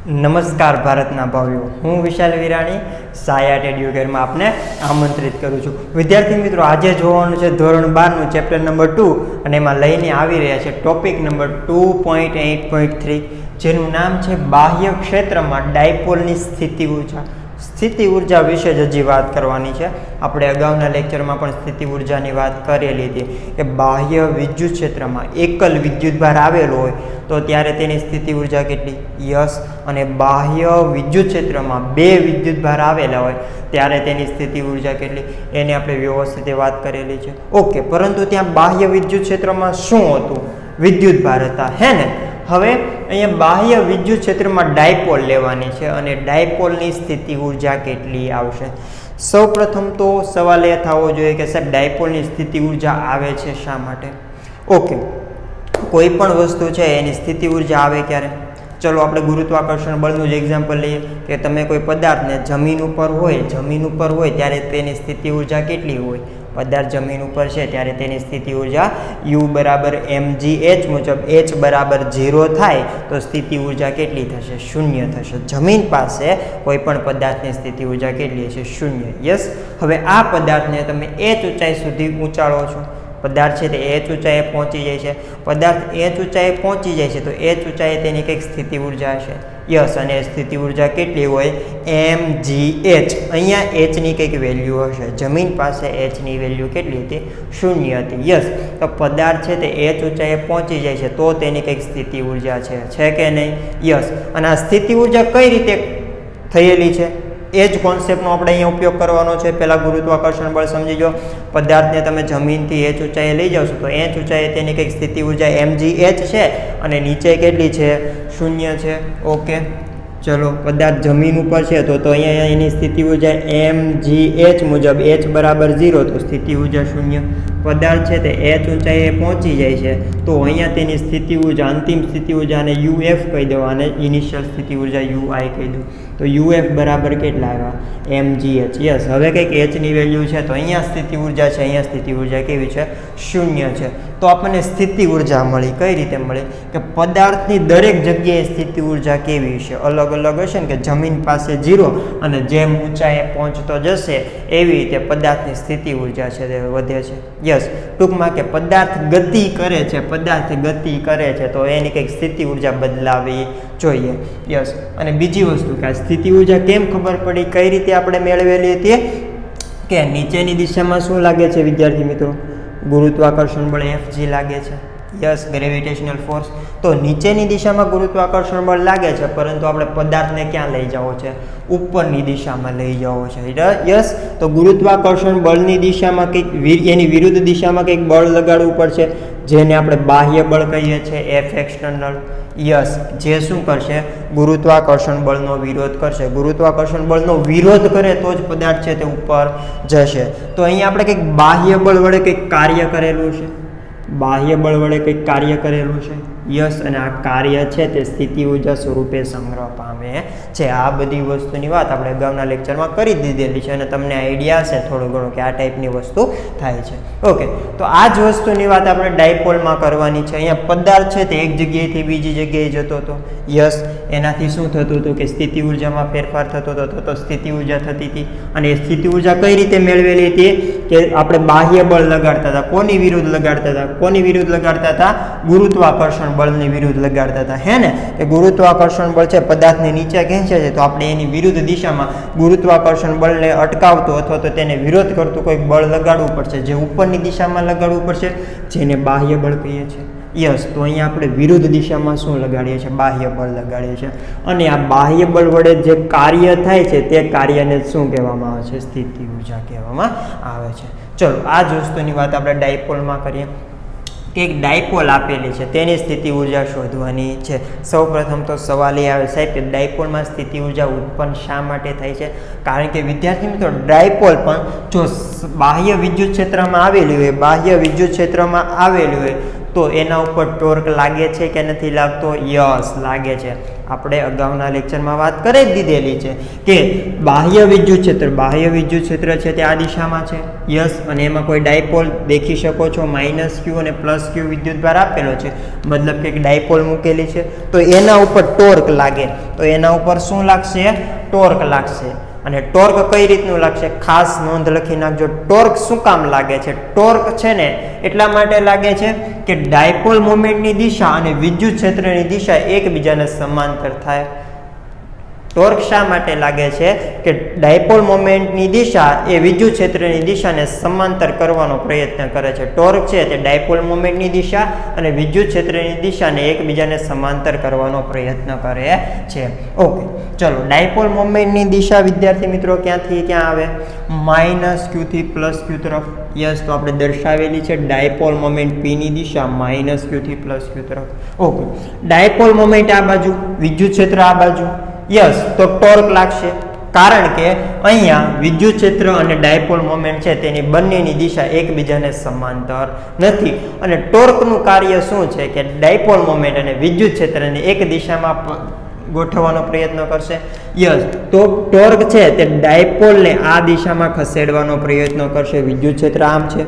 નમસ્કાર ભારતના ભાઈઓ, હું વિશાલ વિરાણી સાયાટ એડ્યુકેરમાં આપને આમંત્રિત કરું છું. વિદ્યાર્થી મિત્રો, આજે જોવાનું છે ધોરણ 12નું ચેપ્ટર નંબર 2 અને એમાં લઈને આવી રહ્યા છે ટોપિક નંબર 2.8.3 જેનું નામ છે બાહ્ય ક્ષેત્રમાં ડાયપોલની સ્થિતિ ઊર્જા. સ્થિતિ ઊર્જા વિશે જ હજી વાત કરવાની છે. આપણે અગાઉના લેક્ચરમાં પણ સ્થિતિ ઊર્જાની વાત કરેલી હતી કે બાહ્ય વિદ્યુત ક્ષેત્રમાં એકલ વિદ્યુતભાર આવેલો હોય તો ત્યારે તેની સ્થિતિ ઊર્જા કેટલી? યસ. અને બાહ્ય વિદ્યુત ક્ષેત્રમાં બે વિદ્યુતભાર આવેલા હોય ત્યારે તેની સ્થિતિ ઊર્જા કેટલી? એને આપણે વ્યવસ્થિત વાત કરેલી છે. ઓકે, પરંતુ ત્યાં બાહ્ય વિદ્યુત ક્ષેત્રમાં શું હતું? વિદ્યુતભાર હતા, હે ને? હવે અહીંયા બાહ્ય વિદ્યુત ક્ષેત્રમાં ડાયપોલ લેવાની છે અને ડાયપોલની સ્થિતિ ઊર્જા કેટલી આવશે? સૌ પ્રથમ તો સવાલ એ થવો જોઈએ કે સાહેબ ડાયપોલની સ્થિતિ ઊર્જા આવે છે શા માટે? ઓકે, કોઈ પણ વસ્તુ છે એની સ્થિતિ ઊર્જા આવે ક્યારે? ચલો આપણે ગુરુત્વાકર્ષણ બળનું જ એક્ઝામ્પલ લઈએ કે તમે કોઈ પદાર્થને જમીન ઉપર હોય ત્યારે તેની સ્થિતિ ઊર્જા કેટલી હોય? પદાર્થ જમીન ઉપર છે ત્યારે તેની સ્થિતિ ઊર્જા U બરાબર mgh મુજબ h બરાબર 0 થાય તો સ્થિતિ ઊર્જા કેટલી થશે? શૂન્ય થશે. જમીન પાસે કોઈ પણ પદાર્થની સ્થિતિ ઊર્જા કેટલી છે? શૂન્ય. યસ. હવે આ પદાર્થને તમે h ઊંચાઈ સુધી ઊંચાળો છો. પદાર્થ છે તે h ઊંચાઈએ પહોંચી જાય છે. પદાર્થ h ઊંચાઈએ પહોંચી જાય છે તો h ઊંચાઈએ તેની કંઈક સ્થિતિ ઊર્જા હશે. યસ. અને સ્થિતિ ઊર્જા કેટલી હોય? mgh. અહીંયા h ની કંઈક વેલ્યુ હશે. જમીન પાસે h ની વેલ્યુ કેટલી હતી? શૂન્ય હતી. યસ. તો પદાર્થ છે તે h ઊંચાઈએ પહોંચી જાય છે તો તેની કંઈક સ્થિતિ ઊર્જા છે કે નહીં? યસ. અને આ સ્થિતિ ઊર્જા કઈ રીતે થયેલી છે એ જ કોન્સેપ્ટનો આપણે અહીંયા ઉપયોગ કરવાનો છે. પહેલાં ગુરુત્વાકર્ષણ બળ સમજી જો. પદાર્થને તમે જમીનથી h ઊંચાઈએ લઈ જાઓ છો તો h ઊંચાઈએ તેની કંઈક સ્થિતિ ઊર્જા mgh છે અને નીચે કેટલી છે? શૂન્ય છે. ઓકે, ચલો પદાર્થ જમીન ઉપર છે તો અહીંયા એની સ્થિતિ ઊર્જા mgh મુજબ h બરાબર 0 તો સ્થિતિ ઊર્જા શૂન્ય. પદાર્થ છે તે h ઊંચાઈએ પહોંચી જાય છે તો અહીંયા તેની સ્થિતિ ઊર્જા, અંતિમ સ્થિતિ ઊર્જાને uf કહી દો અને ઇનિશિયલ સ્થિતિ ઊર્જા ui કહી દો તો uf બરાબર કેટલા આવ્યા? mgh. યસ. હવે કંઈક h ની વેલ્યુ છે તો અહીંયા સ્થિતિ ઊર્જા છે, અહીંયા સ્થિતિ ઊર્જા કેવી છે? શૂન્ય છે. તો આપણને સ્થિતિ ઊર્જા મળી. કઈ રીતે મળી? કે પદાર્થની દરેક જગ્યાએ સ્થિતિ ઊર્જા કેવી છે? અલગ અલગ હશે ને, કે જમીન પાસે 0 અને જેમ ઊંચાઈએ પહોંચતો જશે એવી રીતે પદાર્થની સ્થિતિ ઊર્જા છે તે વધે છે. યસ. ટૂંકમાં કે પદાર્થ ગતિ કરે છે તો એની કંઈક સ્થિતિ ઊર્જા બદલાવી જોઈએ. યસ. અને બીજી વસ્તુ કે આ સ્થિતિ ઊર્જા કેમ ખબર પડી, કઈ રીતે આપણે મેળવેલી હતી? કે નીચેની દિશામાં શું લાગે છે વિદ્યાર્થી મિત્રો? ગુરુત્વાકર્ષણ બળ Fg લાગે છે. યસ. Gravitational force. તો નીચેની દિશામાં ગુરુત્વાકર્ષણ બળ લાગે છે પરંતુ આપણે પદાર્થને ક્યાં લઈ જવો છે? ઉપરની દિશામાં લઈ જવો છે. યસ. તો ગુરુત્વાકર્ષણ બળની દિશામાં કંઈક એની વિરુદ્ધ દિશામાં કંઈક બળ લગાડવું પડશે જેને આપણે બાહ્ય બળ કહીએ છીએ, F એક્સટર્નલ. યસ. જે શું કરશે? ગુરુત્વાકર્ષણ બળનો વિરોધ કરશે. ગુરુત્વાકર્ષણ બળનો વિરોધ કરે તો જ પદાર્થ છે તે ઉપર જશે. તો અહીંયા આપણે કંઈક બાહ્ય બળ વડે કંઈક કાર્ય કરેલું છે. યસ. અને આ કાર્ય છે તે સ્થિતિ ઊર્જા સ્વરૂપે સંગ્રહ પામે છે. આ બધી વસ્તુની વાત આપણે અગાઉના લેક્ચરમાં કરી દીધેલી છે અને તમને આઈડિયા હશે થોડું ઘણું કે આ ટાઈપની વસ્તુ થાય છે. ઓકે, તો આ જ વસ્તુની વાત આપણે ડાયપોલમાં કરવાની છે. અહીંયા પદાર્થ છે તે એક જગ્યાએથી બીજી જગ્યાએ જતો હતો. યસ. એનાથી શું થતું હતું કે સ્થિતિ ઊર્જામાં ફેરફાર થતો હતો તો સ્થિતિ ઊર્જા થતી હતી. અને એ સ્થિતિ ઊર્જા કઈ રીતે મેળવેલી હતી? કે આપણે બાહ્ય બળ લગાડતા હતા. કોની વિરુદ્ધ લગાડતા હતા? ગુરુત્વાકર્ષણ બળની વિરુદ્ધ લગાડતા હતા, હે ને? કે ગુરુત્વાકર્ષણ બળ છે પદાર્થને નીચે ખેંચે છે તો આપણે એની વિરુદ્ધ દિશામાં ગુરુત્વાકર્ષણ બળને અટકાવતો અથવા તો તેને વિરોધ કરતું કોઈક બળ લગાડવું પડશે જે ઉપરની દિશામાં લગાડવું પડશે જેને બાહ્ય બળ કહીએ છીએ. યસ. તો અહીંયા આપણે વિરુદ્ધ દિશામાં શું લગાડીએ છીએ? બાહ્ય બળ લગાડીએ છીએ. અને આ બાહ્ય બળ વડે જે કાર્ય થાય છે તે કાર્યને શું કહેવામાં આવે છે? સ્થિતિ ઊર્જા કહેવામાં આવે છે. ચલો આ જ વસ્તુની વાત આપણે ડાયપોલમાં કરીએ કે એક ડાયપોલ આપેલી છે તેની સ્થિતિ ઊર્જા શોધવાની છે. સૌ પ્રથમ તો સવાલ એ આવે સાહેબ કે ડાયપોલમાં સ્થિતિ ઊર્જા ઉત્પન્ન શા માટે થાય છે? કારણ કે વિદ્યાર્થી મિત્રો, ડાયપોલ પણ જો બાહ્ય વિદ્યુત ક્ષેત્રમાં આવેલી હોય તો એના ઉપર ટોર્ક લાગે છે કે નથી લાગતો? યસ, લાગે છે. આપણે અગાઉના લેક્ચરમાં વાત કરી જ દીધેલી છે કે બાહ્ય વિદ્યુત ક્ષેત્ર છે તે આ દિશામાં છે. યસ, અને એમાં કોઈ ડાયપોલ દેખી શકો છો, -q અને +q વિદ્યુતભાર આપેલો છે, મતલબ કે ડાયપોલ મૂકેલી છે. તો એના ઉપર ટોર્ક લાગે, તો એના ઉપર શું લાગશે? ટોર્ક લાગશે. અને ટોર્ક કઈ રીતનું લાગશે? ખાસ નોંધ લખી નાખજો. ટોર્ક શું કામ લાગે છે? ટોર્ક છે ને એટલા માટે લાગે છે કે ડાયપોલ મોમેન્ટની દિશા અને વિદ્યુત ક્ષેત્રની દિશા એકબીજાને સમાંતર થાય. ટોર્ક શા માટે લાગે છે? કે ડાયપોલ મોમેન્ટની દિશા એ વિદ્યુત ક્ષેત્રની દિશાને સમાંતર કરવાનો પ્રયત્ન કરે છે. ટોર્ક છે તે ડાયપોલ મોમેન્ટની દિશા અને વિદ્યુત ક્ષેત્રની દિશાને એકબીજાને સમાંતર કરવાનો પ્રયત્ન કરે છે. ઓકે, ચલો. ડાયપોલ મોમેન્ટની દિશા વિદ્યાર્થી મિત્રો ક્યાંથી ક્યાં આવે? -q થી +q તરફ. યસ, તો આપણે દર્શાવેલી છે ડાયપોલ મોમેન્ટ p ની દિશા -q થી +q તરફ. ઓકે, ડાયપોલ મોમેન્ટ આ બાજુ, વિદ્યુત ક્ષેત્ર આ બાજુ. યસ, તો ટોર્ક લાગશે, કારણ કે અહીંયા વિદ્યુત ક્ષેત્ર અને ડાયપોલ મોમેન્ટ છે તેની બંનેની દિશા એકબીજાને સમાંતર નથી. અને ટોર્કનું કાર્ય શું છે? કે ડાયપોલ મોમેન્ટ અને વિદ્યુત ક્ષેત્રને એક દિશામાં ગોઠવવાનો પ્રયત્ન કરશે. યસ, તો ટોર્ક છે તે ડાયપોલને આ દિશામાં ખસેડવાનો પ્રયત્ન કરશે. વિદ્યુત ક્ષેત્ર આમ છે.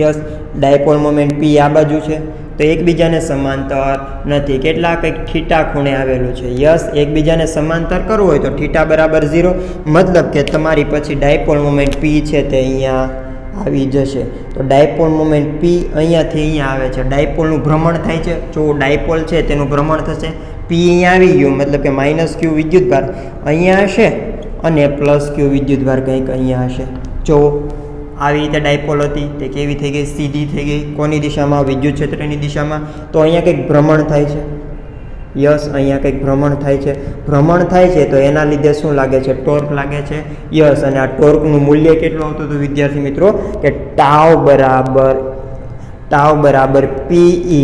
યસ, ડાયપોલ મોમેન્ટ p આ બાજુ છે, તો એકબીજાને સમાંતર નથી. કેટલા? કંઈક થીટા ખૂણે આવેલું છે. યસ, એકબીજાને સમાંતર કરવું હોય તો થીટા બરાબર 0, મતલબ કે તમારી પછી ડાયપોલ મોમેન્ટ p છે તે અહીંયા આવી જશે. તો ડાયપોલ મોમેન્ટ p અહીંયાથી અહીંયા આવે છે. ડાયપોલનું ભ્રમણ થાય છે. જો ડાયપોલ છે તેનું ભ્રમણ થશે. p અહીંયા આવી ગયું, મતલબ કે -q વિદ્યુતભાર અહીંયા હશે અને +q વિદ્યુતભાર કંઈક અહીંયા હશે. જો આવી રીતે ડાયપોલ હતી તે કેવી થઈ ગઈ? સીધી થઈ ગઈ. કોની દિશામાં? વિદ્યુત ક્ષેત્રની દિશામાં. તો અહીંયા કંઈક ભ્રમણ થાય છે. યસ, અહીંયા કંઈક ભ્રમણ થાય છે. ભ્રમણ થાય છે તો એના લીધે શું લાગે છે? ટોર્ક લાગે છે. યસ, અને આ ટોર્કનું મૂલ્ય કેટલું આવતું હતું વિદ્યાર્થી મિત્રો? કે ટાઉ બરાબર PE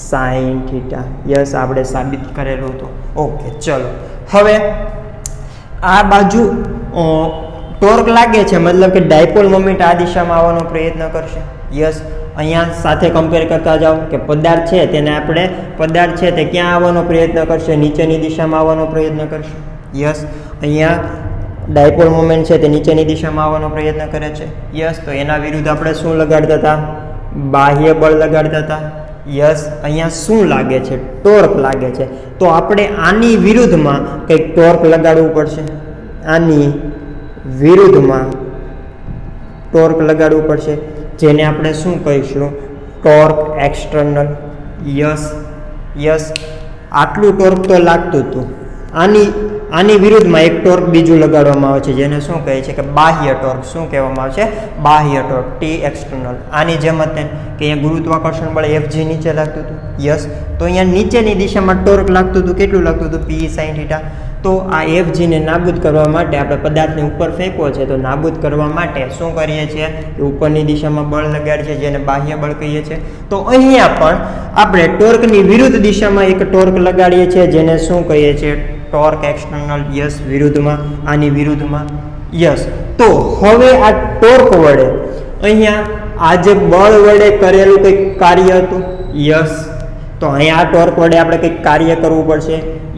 sin θ. યસ, આપણે સાબિત કરેલું હતું. ઓકે, ચલો. હવે આ બાજુ ટોર્ક લાગે છે, મતલબ કે ડાયપોલ મોમેન્ટ આ દિશામાં આવવાનો પ્રયત્ન કરશે. યસ, અહીંયા સાથે કમ્પેર કરતા જાઓ કે પદાર્થ છે તેને આપણે પદાર્થ છે તે ક્યાં આવવાનો પ્રયત્ન કરશે? નીચેની દિશામાં આવવાનો પ્રયત્ન કરશે. યસ, અહીંયા ડાયપોલ મોમેન્ટ છે તે નીચેની દિશામાં આવવાનો પ્રયત્ન કરે છે. યસ, તો એના વિરુદ્ધ આપણે શું લગાડતા હતા? બાહ્ય બળ લગાડતા હતા. યસ, અહીંયા શું લાગે છે? ટોર્ક લાગે છે. તો આપણે આની વિરુદ્ધમાં કંઈક ટોર્ક લગાડવું પડશે. આની વિરુદ્ધમાં ટોર્ક લગાડવું પડશે, જેને આપણે શું કહીશું? Torque external. યસ, આટલું ટોર્ક તો લાગતું હતું. આની વિરુદ્ધમાં એક ટોર્ક બીજું લગાડવામાં આવે છે, જેને શું કહે છે? કે બાહ્ય ટોર્ક. શું કહેવામાં આવે છે? બાહ્ય ટોર્ક, T એક્સટર્નલ. આની જેમ જ કે અહીંયા ગુરુત્વાકર્ષણ બળ Fg નીચે લાગતું હતું. યસ, તો અહીંયા નીચેની દિશામાં ટોર્ક લાગતું હતું. કેટલું લાગતું હતું? PE sin θ. તો આ Fg ને નાબૂદ કરવા માટે આપણે પદાર્થને ઉપર ફેંકવો છે, તો નાબૂદ કરવા માટે શું કરીએ છીએ? કે ઉપરની દિશામાં બળ લગાડીએ છીએ, જેને બાહ્ય બળ કહીએ છીએ. તો અહીંયા પણ આપણે ટોર્કની વિરુદ્ધ દિશામાં એક ટોર્ક લગાડીએ છીએ, જેને શું કહીએ છીએ? Torque external. યસ, વિરુદ્ધમાં, આની વિરુદ્ધમાં. યસ, તો હવે આ ટોર્ક વડે અહીંયા આ જે બળ વડે કરેલું કંઈક કાર્ય હતું. યસ, તો અહીંયા આ ટોર્ક વડે આપણે કંઈક કાર્ય કરવું પડશે.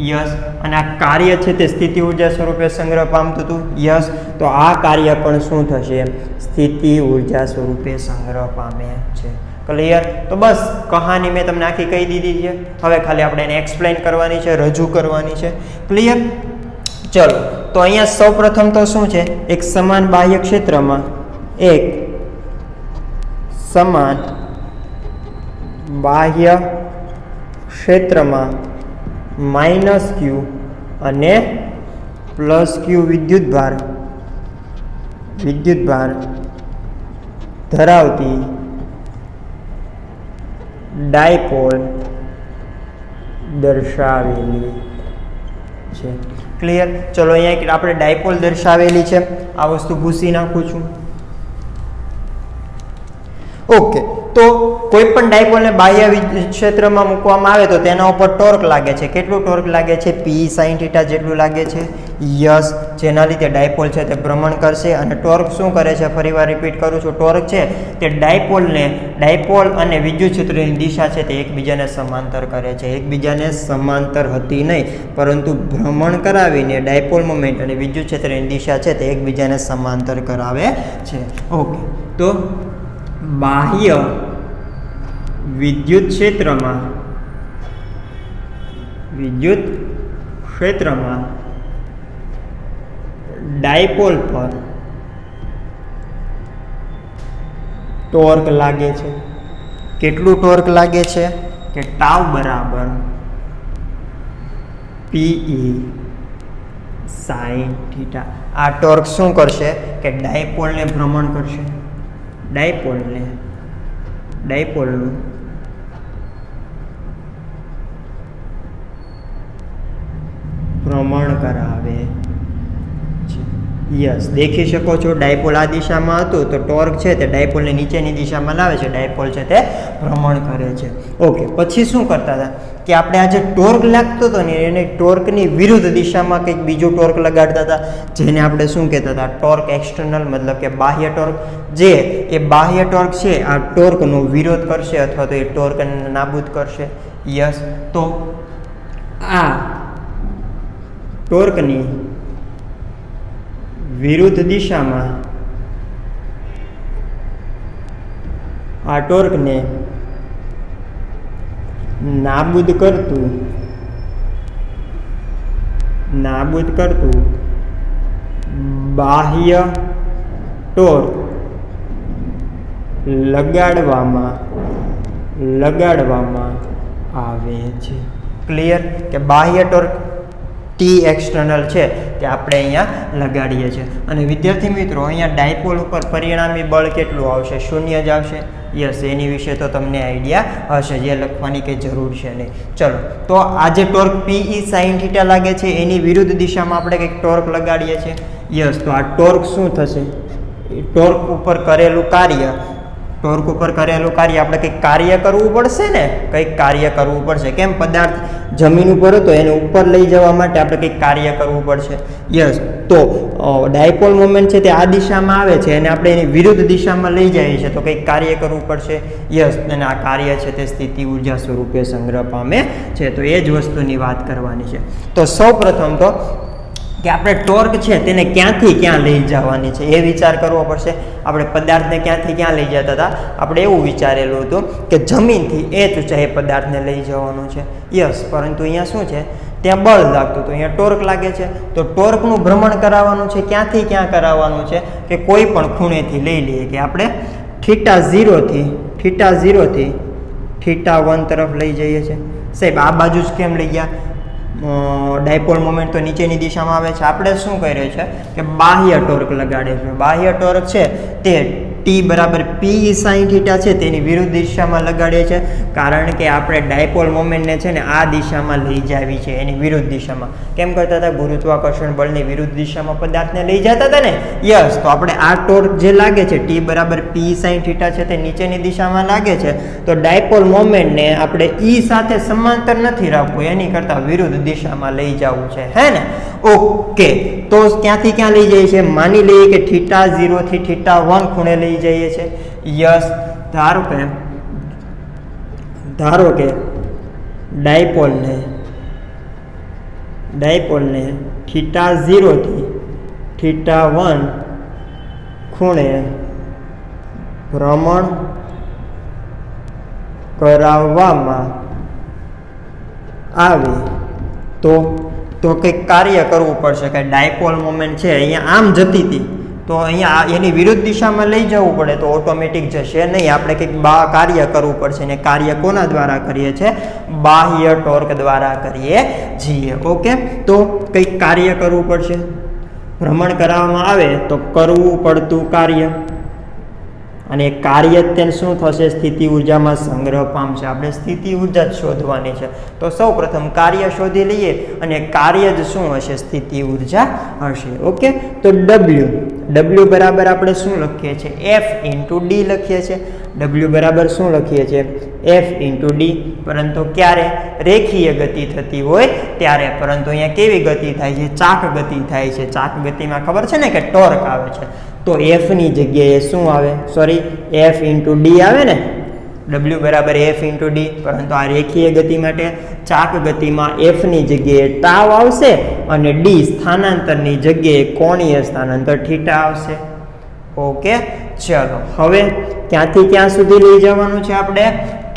યસ, અને આ કાર્ય છે તે સ્થિતિ ઉર્જા સ્વરૂપે સંગ્રહ પામતું હતું. યસ, તો આ કાર્ય પણ શું થશે? સ્થિતિ ઉર્જા સ્વરૂપે સંગ્રહ પામે છે. ક્લિયર? તો બસ કહાની મેં તમને આખી કહી દીધી છે. હવે ખાલી આપણે એને એક્સપ્લેન કરવાની છે, રજૂ કરવાની છે. ક્લિયર? ચલો, તો અહીંયા સૌપ્રથમ તો શું છે? એક સમાન બાહ્ય ક્ષેત્રમાં એક સમાન બાહ્ય ક્ષેત્રમાં -q અને +q વિદ્યુતભાર ધરાવતી ડાયપોલ દર્શાવેલી છે. ક્લિયર? ચલો, અહીંયા આપણે ડાયપોલ દર્શાવેલી છે. આ વસ્તુ ભૂસી નાખું છું. ઓકે, તો કોઈ પણ ડાયપોલને બાહ્ય વિદ્યુત ક્ષેત્રમાં મૂકવામાં આવે તો તેના ઉપર ટોર્ક લાગે છે. કેટલું ટોર્ક લાગે છે? P sin θ જેટલું લાગે છે. યસ, જેના લીધે ડાયપોલ છે તે ભ્રમણ કરશે. અને ટોર્ક શું કરે છે? ફરીવાર રિપીટ કરું છું, ટોર્ક છે તે ડાયપોલ અને વિદ્યુત ક્ષેત્રની દિશા છે તે એકબીજાને સમાંતર કરે છે. એકબીજાને સમાંતર હતી નહીં, પરંતુ ભ્રમણ કરાવીને ડાયપોલ મોમેન્ટ અને વિદ્યુત ક્ષેત્રની દિશા છે તે એકબીજાને સમાંતર કરાવે છે. ઓકે, તો બાહ્ય વિદ્યુત ક્ષેત્રમાં ડાયપોલ પર ટોર્ક લાગે છે. કેટલું ટોર્ક લાગે છે? કે ટાઉ બરાબર PE sin θ. આ ટોર્ક શું કરશે? કે ડાયપોલને ભ્રમણ કરશે. ડાયપોલનું ભ્રમણ કરાવે છે. યસ, દેખી શકો છો ડાયપોલ આ દિશામાં હતું તો ટોર્ક છે તે ડાયપોલને નીચેની દિશામાં લાવે છે. ડાયપોલ છે તે ભ્રમણ કરે છે. ઓકે, પછી શું કરતા હતા કે આપણે આ જે ટોર્ક લાગતો હતો ને એને ટોર્કની વિરુદ્ધ દિશામાં કંઈક બીજું ટોર્ક લગાડતા હતા, જેને આપણે શું કહેતા હતા? ટોર્ક એક્સટર્નલ, મતલબ કે બાહ્ય ટોર્ક. જે એ બાહ્ય ટોર્ક છે આ ટોર્કનો વિરોધ કરશે અથવા તો એ ટોર્કને નાબૂદ કરશે. યસ, તો આ ટોર્કની વિરુદ્ધ દિશામાં આ ટોર્કને નાબૂદ કરતું બાહ્ય ટોર્ક લગાડવામાં આવે છે. ક્લિયર? કે બાહ્ય ટોર્ક ટી એક્સટર્નલ છે તે આપણે અહીંયા લગાડીએ છીએ. અને વિદ્યાર્થી મિત્રો, અહીંયા ડાયપોલ ઉપર પરિણામી બળ કેટલું આવશે? 0 જ આવશે. યસ, એની વિશે તો તમને આઈડિયા હશે, જે લખવાની કંઈ જરૂર છે નહીં. ચલો, તો આ જે ટોર્ક PE sin θ લાગે છે એની વિરુદ્ધ દિશામાં આપણે કંઈક ટોર્ક લગાડીએ છીએ. યસ, તો આ ટોર્ક શું થશે? ટોર્ક ઉપર કરેલું કાર્ય આપણે કંઈક કાર્ય કરવું પડશે ને, કંઈક કાર્ય કરવું પડશે. કેમ? પદાર્થ જમીન ઉપર હતો એને ઉપર લઈ જવા માટે આપણે કંઈક કાર્ય કરવું પડશે. યસ, તો ડાયપોલ મોમેન્ટ છે તે આ દિશામાં આવે છે અને આપણે એની વિરુદ્ધ દિશામાં લઈ જઈએ છીએ તો કંઈક કાર્ય કરવું પડશે. યસ, અને આ કાર્ય છે તે સ્થિતિ ઉર્જા સ્વરૂપે સંગ્રહ પામે છે. તો એ જ વસ્તુની વાત કરવાની છે. તો સૌ પ્રથમ તો કે આપણે ટોર્ક છે તેને ક્યાંથી ક્યાં લઈ જવાની છે એ વિચાર કરવો પડશે. આપણે પદાર્થને ક્યાંથી ક્યાં લઈ જતા હતા? આપણે એવું વિચારેલું હતું કે જમીનથી એ ઊંચાઈએ પદાર્થને લઈ જવાનું છે. યસ, પરંતુ અહીંયા શું છે? ત્યાં બળ લાગતું તો અહીંયા ટોર્ક લાગે છે. તો ટોર્કનું ભ્રમણ કરાવવાનું છે. ક્યાંથી ક્યાં કરાવવાનું છે? કે કોઈ પણ ખૂણેથી લઈ લઈએ કે આપણે θ0 થી θ1 તરફ લઈ જઈએ છીએ. સાહેબ, આ બાજુ જ કેમ લઈ ગયા? ડાયપોલ મોમેન્ટ તો નીચેની દિશામાં આવે છે. આપણે શું કરીએ છીએ કે બાહ્ય ટોર્ક લગાડે છે. બાહ્ય ટોર્ક છે તે T બરાબર PE sin θ છે તેની વિરુદ્ધ દિશામાં લગાડીએ છીએ, કારણ કે આપણે ડાયપોલ મોમેન્ટને છે ને આ દિશામાં લઈ જાવી છે, એની વિરુદ્ધ દિશામાં. કેમ કરતા હતા? ગુરુત્વાકર્ષણ બળની વિરુદ્ધ દિશામાં પદાર્થને લઈ જતા હતા ને. યસ, તો આપણે આ ટોર્ક જે લાગે છે T બરાબર PE sin θ છે તે નીચેની દિશામાં લાગે છે. તો ડાયપોલ મોમેન્ટને આપણે E સાથે સમાંતર નથી રાખવું, એની કરતાં વિરુદ્ધ દિશામાં લઈ જવું છે, હે ને? ઓકે, તો ક્યાંથી ક્યાં લઈ જઈએ છીએ? માની લઈએ કે θ0 થી θ1 ખૂણે લઈ જઈએ છીએ. યસ, ધારો કે ડાયપોલને θ0 થી θ1 ખૂણે ભ્રમણ કરાવવામાં આવે તો કંઈક કાર્ય કરવું પડશે. કે ડાયપોલ મોમેન્ટ છે અહીંયા આમ જતી હતી તો અહીંયા એની વિરુદ્ધ દિશામાં લઈ જવું પડે તો ઓટોમેટિક જશે નહીં. આપણે કંઈક કાર્ય કરવું પડશે ને કાર્ય કોના દ્વારા કરીએ છીએ? બાહ્ય ટોર્ક દ્વારા કરીએ છીએ. ઓકે, તો કંઈક કાર્ય કરવું પડશે. ભ્રમણ કરાવવામાં આવે તો કરવું પડતું કાર્ય, અને કાર્ય તેને શું થશે? સ્થિતિ ઉર્જામાં સંગ્રહ પામશે. આપણે સ્થિતિ ઉર્જા જ શોધવાની છે. તો સૌ પ્રથમ કાર્ય શોધી લઈએ અને કાર્ય જ શું હશે? સ્થિતિ ઉર્જા હશે. ઓકે, તો W ડબલ્યુ બરાબર આપણે શું લખીએ છીએ? એફ ઇન્ટુ ડી લખીએ છીએ. ડબલ્યુ બરાબર શું લખીએ છીએ? F into D. પરંતુ ક્યારે? રેખીય ગતિ થતી હોય ત્યારે. પરંતુ અહીંયા કેવી ગતિ થાય છે? ચાક ગતિ થાય છે. ચાક ગતિમાં ખબર છે ને કે ટોર્ક આવે છે. તો એફની જગ્યાએ શું આવે? સોરી, એફ ઇન્ટુ ડી આવે ને. ડબલ્યુ બરાબર એફ ઇન્ટુ ડી. પરંતુ આ રેખીય ગતિ માટે ચાક ગતિમાં એફની જગ્યાએ ટાવ આવશે અને ડી સ્થાનાંતરની જગ્યાએ કોણીય સ્થાનાંતર થીટા આવશે. ઓકે, ચલો હવે ક્યાંથી ક્યાં સુધી લઈ જવાનું છે આપણે?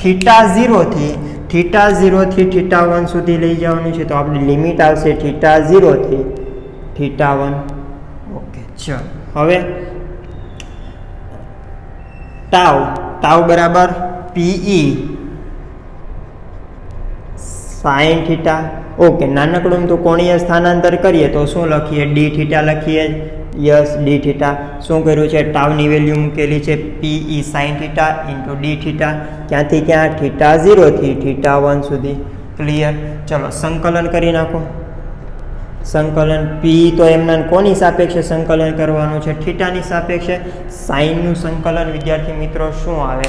થીટા 0 થી થીટા 1 સુધી લઈ જવાનું છે. તો આપણી લિમિટ આવશે થીટા 0 થી થીટા 1. ઓકે, ચલો હવે ટાવ બરાબર પીઈ સાઇન થીટા. ઓકે, નાનકડું તો કોણીય સ્થાનાંતર કરીએ તો શું લખીએ? ડી થીટા લખીએ. Yes, D theta. શું કર્યું છે? ટાવની વેલ્યુ મૂકેલી છે PE sine theta into D theta. ક્યાંથી ક્યાં? થીટા 0 થી થીટા 1 સુધી. ક્લિયર? ચલો સંકલન કરી નાખો. સંકલન પી તો એમના કોની સાપેક્ષે સંકલન કરવાનું છે? થીટાની સાપેક્ષે. સાઇનનું સંકલન વિદ્યાર્થી મિત્રો શું આવે?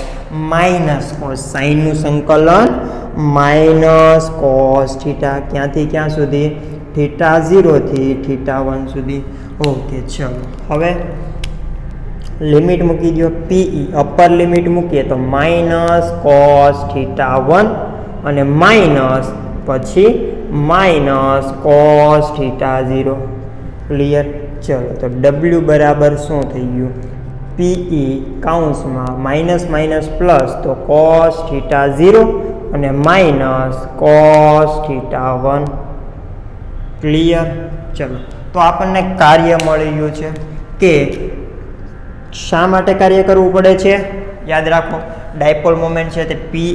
Minus cos. સાઇનનું સંકલન માઇનસ કોસ થીટા. ક્યાંથી ક્યાં સુધી? થીટા 0 થી થીટા 1 સુધી. ઓકે, ચલો હવે લિમિટ મૂકી દો. પીઈ અપર લિમિટ મૂકીએ તો માઇનસ કોસ થીટા 1 અને માઇનસ પછી માઇનસ કોસ થીટા 0. ક્લિયર? ચલો તો ડબલ્યુ બરાબર શું થઈ ગયું? પીઈ કાઉન્સમાં માઇનસ માઇનસ પ્લસ તો કોસ થીટા 0 અને માઇનસ કોસ થીટા 1. ક્લિયર? ચલો તો આપણને કાર્ય મળી ગયું છે કે શા માટે કાર્ય કરવું પડે છે? યાદ રાખો, ડાયપોલ મોમેન્ટ છે તે પી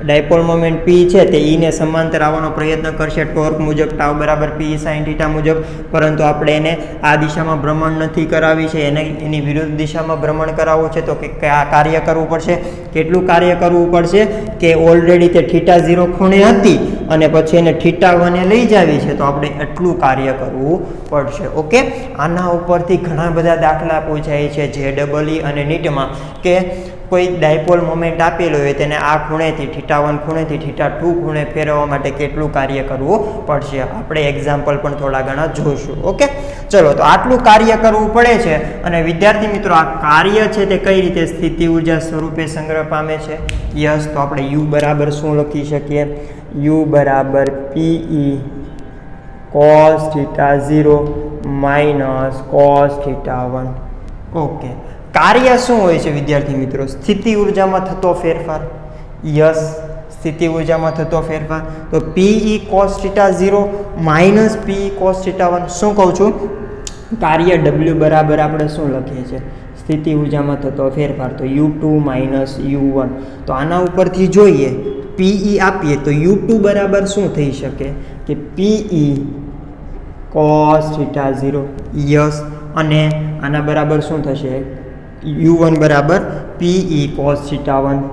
ડાયપોલ મોમેન્ટ પી છે તે ઈને સમાંતર આવવાનો પ્રયત્ન કરશે ટોર્ક મુજબ ટાવ બરાબર પી સાઇન થીટા મુજબ. પરંતુ આપણે એને આ દિશામાં ભ્રમણ નથી કરાવી છે, એની વિરુદ્ધ દિશામાં ભ્રમણ કરાવવું છે. તો કે કાર્ય કરવું પડશે. કેટલું કાર્ય કરવું પડશે? કે ઓલરેડી તે થીટા 0 ખૂણે હતી અને પછી એને થીટા 1 લઈ જાવી છે, તો આપણે એટલું કાર્ય કરવું પડશે. ઓકે, આના ઉપરથી ઘણા બધા દાખલા પૂછાય છે JEE અને નીટમાં કે કોઈ ડાયપોલ મોમેન્ટ આપેલો હોય તેને આ ખૂણેથી થીટા 1 ખૂણેથી થીટા 2 ખૂણે ફેરવવા માટે કેટલું કાર્ય કરવું પડશે. આપણે એક્ઝામ્પલ પણ થોડા ઘણા જોઈશું. ઓકે, ચલો તો આટલું કાર્ય કરવું પડે છે. અને વિદ્યાર્થી મિત્રો આ કાર્ય છે તે કઈ રીતે સ્થિતિ ઉર્જા સ્વરૂપે સંગ્રહ પામે છે? યસ, તો આપણે યુ બરાબર શું લખી શકીએ? યુ બરાબર PE cos theta 0 minus cos theta 1. Okay, કાર્ય શું હોય છે વિદ્યાર્થી મિત્રો? સ્થિતિ ઉર્જામાં થતો ફેરફાર. યસ, સ્થિતિ ઉર્જામાં થતો ફેરફાર. તો PE cos theta 0 minus PE cos theta 1. શું કહું છું? કાર્ય ડબલ્યુ બરાબર આપણે શું લખીએ છીએ? સ્થિતિ ઉર્જામાં થતો ફેરફાર. તો U2 માઇનસ U1. તો આના ઉપરથી જોઈએ પીઈ આપીએ તો U2 બરાબર શું થઈ શકે? કે પીઈ કોસ થીટા 0. યસ, અને આના બરાબર શું થશે? U1 બરાબર PE cos theta 1.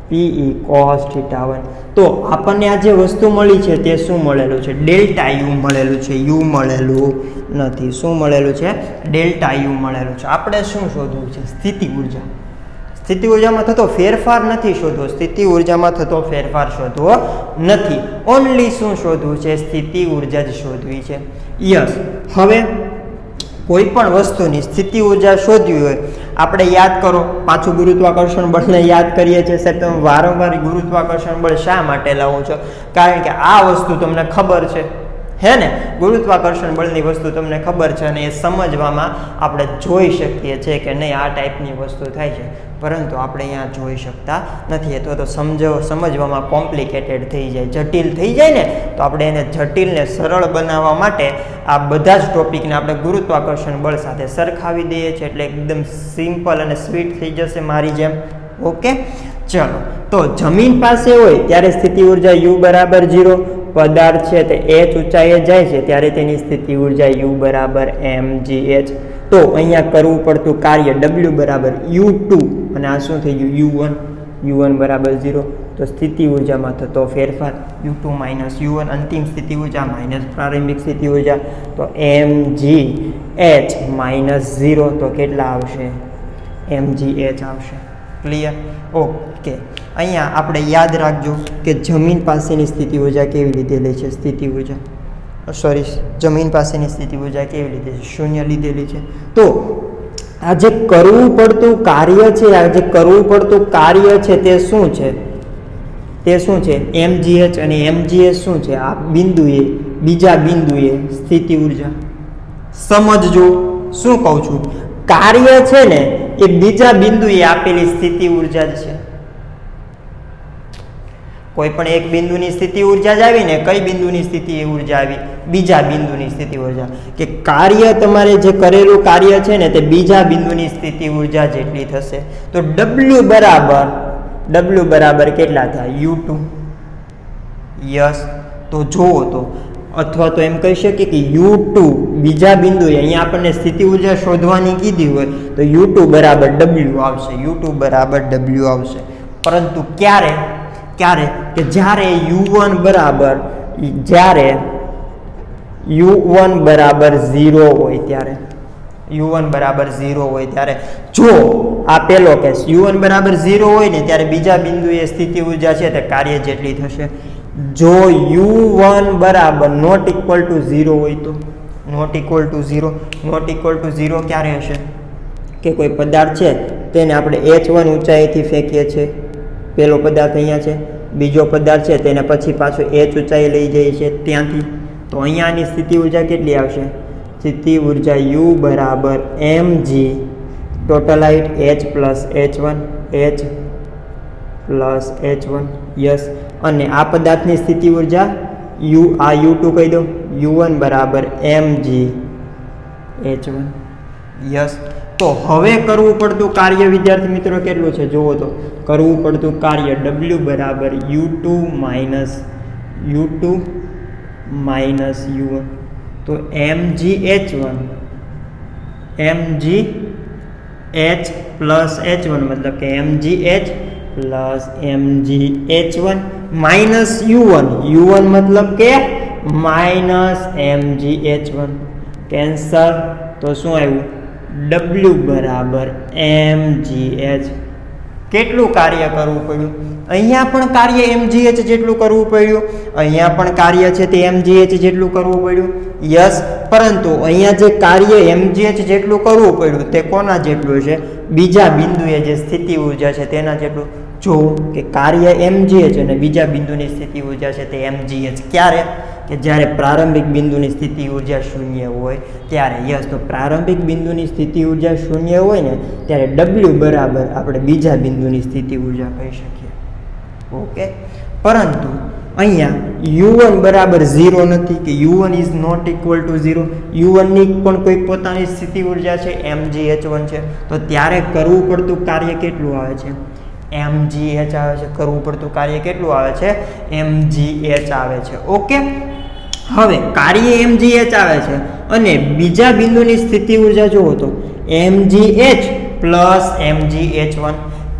PE cos theta 1. તો આપણને આ જે વસ્તુ મળી છે તે શું મળેલું છે? ડેલ્ટા યુ મળેલું છે. યુ મળેલું નથી. શું મળેલું છે? ડેલ્ટા યુ મળેલું છે. આપણે શું શોધવું છે? સ્થિતિ ઉર્જા. સ્થિતિ ઉર્જામાં થતો ફેરફાર નથી શોધવો. સ્થિતિ ઉર્જામાં થતો ફેરફાર શોધવો નથી. ઓનલી શું શોધવું છે? સ્થિતિ ઉર્જા જ શોધવી છે. યસ, હવે કોઈ પણ વસ્તુની સ્થિતિ ઉર્જા શોધવી હોય, આપણે યાદ કરો, પાછું ગુરુત્વાકર્ષણ બળને યાદ કરીએ છીએ. સાહેબ તમે વારંવાર ગુરુત્વાકર્ષણ બળ શા માટે લાવો છો? કારણ કે આ વસ્તુ તમને ખબર છે, હે ને? ગુરુત્વાકર્ષણ બળની વસ્તુ તમને ખબર છે અને એ સમજવામાં આપણે જોઈ શકીએ છીએ કે નહીં આ ટાઈપની વસ્તુ થાય છે, પરંતુ આપણે અહીંયા જોઈ શકતા નથી. અથવા તો સમજવામાં કોમ્પ્લિકેટેડ થઈ જાય, જટિલ થઈ જાય ને, તો આપણે એને જટિલને સરળ બનાવવા માટે આ બધા જ ટોપિકને આપણે ગુરુત્વાકર્ષણ બળ સાથે સરખાવી દઈએ છીએ, એટલે એકદમ સિમ્પલ અને સ્વીટ થઈ જશે મારી જેમ. ઓકે, ચલો તો જમીન પાસે હોય ત્યારે સ્થિતિ ઉર્જા U બરાબર 0. પદાર્થ છે તે h ઊંચાઈએ જાય છે ત્યારે તેની સ્થિતિ ઉર્જા U બરાબર mgh. તો અહીંયા કરવું પડતું કાર્ય W બરાબર U2 અને આ શું થઈ ગયું? U1 બરાબર 0. તો તો સ્થિતિ ઉર્જામાં થતો ફેરફાર U2 માઇનસ U1 અંતિમ સ્થિતિ ઉર્જા માઇનસ પ્રારંભિક સ્થિતિ ઉર્જા તો mgh માઇનસ 0 તો કેટલા આવશે mgh આવશે ક્લિયર ઓકે અહીંયા આપણે યાદ રાખજો કે જમીન પાસેની સ્થિતિ ઉર્જા કેવી લીધેલી છે સ્થિતિ ઉર્જા જમીન પાસેની સ્થિતિ ઉર્જા કેવી લીધેલી છે શૂન્ય લીધેલી છે તો આ જે કરવું પડતું કાર્ય છે તે શું છે mgh અને mgh શું છે આ બિંદુએ બીજા બિંદુએ સ્થિતિ ઉર્જા સમજજો શું કહું છું કાર્ય છે ને એ બીજા બિંદુએ આપેલી સ્થિતિ ઉર્જા જ છે કોઈ પણ એક બિંદુની સ્થિતિ ઉર્જા જ આવી ને કઈ બિંદુની સ્થિતિ ઉર્જા આવી બીજા બિંદુની સ્થિતિ ઉર્જા કે કાર્ય તમારે જે કરેલું કાર્ય છે ને તે બીજા બિંદુની સ્થિતિ ઉર્જા જેટલી થશે તો w બરાબર કેટલા થાય U2 યસ તો જુઓ તો અથવા તો એમ કહી શકીએ કે U2 બીજા બિંદુએ અહીંયા આપણને સ્થિતિ ઉર્જા શોધવાની કીધી હોય તો U2 બરાબર W આવશે પરંતુ ક્યારે કે જ્યારે U1 બરાબર 0 હોય ત્યારે જો આ પહેલો કેસ U1 બરાબર 0 હોય ને ત્યારે બીજા બિંદુએ સ્થિતિ ઉર્જા છે તે કાર્ય જેટલી થશે જો U1 બરાબર નોટ ઇક્વલ ટુ 0 હોય તો નોટ ઇક્વલ ટુ 0 ક્યારે હશે કે કોઈ પદાર્થ છે તેને આપણે h1 ઊંચાઈથી ફેંકીએ છીએ પહેલો પદાર્થ અહીંયા છે બીજો પદાર્થ છે તેને પછી પાછો h ઊંચાઈ લઈ જઈએ છીએ ત્યાંથી તો અહીંયાની સ્થિતિ ઉર્જા કેટલી આવશે સ્થિતિ ઉર્જા U બરાબર mg total height h plus h1 yes અને આ પદાર્થની સ્થિતિ ઉર્જા U2 કહી દો U1 બરાબર mg h1 યસ તો હવે કરવું પડતું કાર્ય વિદ્યાર્થી મિત્રો કેટલું છે જુઓ તો કરવું પડતું કાર્ય W બરાબર U2 માઇનસ U1 તો mgh પ્લસ h1 મતલબ કે mgh plus mgh1 minus U1 મતલબ કે માઇનસ mgh1 કેન્સલ તો શું આવ્યું W બરાબર mgh કેટલું કાર્ય કરવું પડ્યું અહીંયા પણ કાર્ય mgh જેટલું કરવું પડ્યું અહીંયા પણ કાર્ય છે તે mgh જેટલું કરવું પડ્યું યસ પરંતુ અહીંયા જે કાર્ય mgh જેટલું કરવું પડ્યું તે કોના જેટલું છે બીજા બિંદુએ જે સ્થિતિ ઉર્જા છે તેના જેટલું જો કે કાર્ય mgh અને બીજા બિંદુની સ્થિતિ ઉર્જા છે તે mgh ક્યારે કે જ્યારે પ્રારંભિક બિંદુની સ્થિતિ ઉર્જા શૂન્ય હોય ત્યારે યસ તો પ્રારંભિક બિંદુની સ્થિતિ ઉર્જા શૂન્ય હોય ને ત્યારે W બરાબર આપણે બીજા બિંદુની સ્થિતિ ઉર્જા કહી શકીએ ઓકે પરંતુ અહીંયા U1 બરાબર 0 નથી કે U1 is not equal to 0 U1 ની પણ કોઈ પોતાની સ્થિતિ ઉર્જા છે mgh1 છે તો ત્યારે કરવું પડતું કાર્ય કેટલું આવે છે mgh આવે છે કરવું પડતું કાર્ય કેટલું આવે છે mgh આવે છે ઓકે હવે કાર્ય mgh આવે છે અને બીજા બિંદુની સ્થિતિ ઉર્જા જુઓ તો mgh પ્લસ mgh1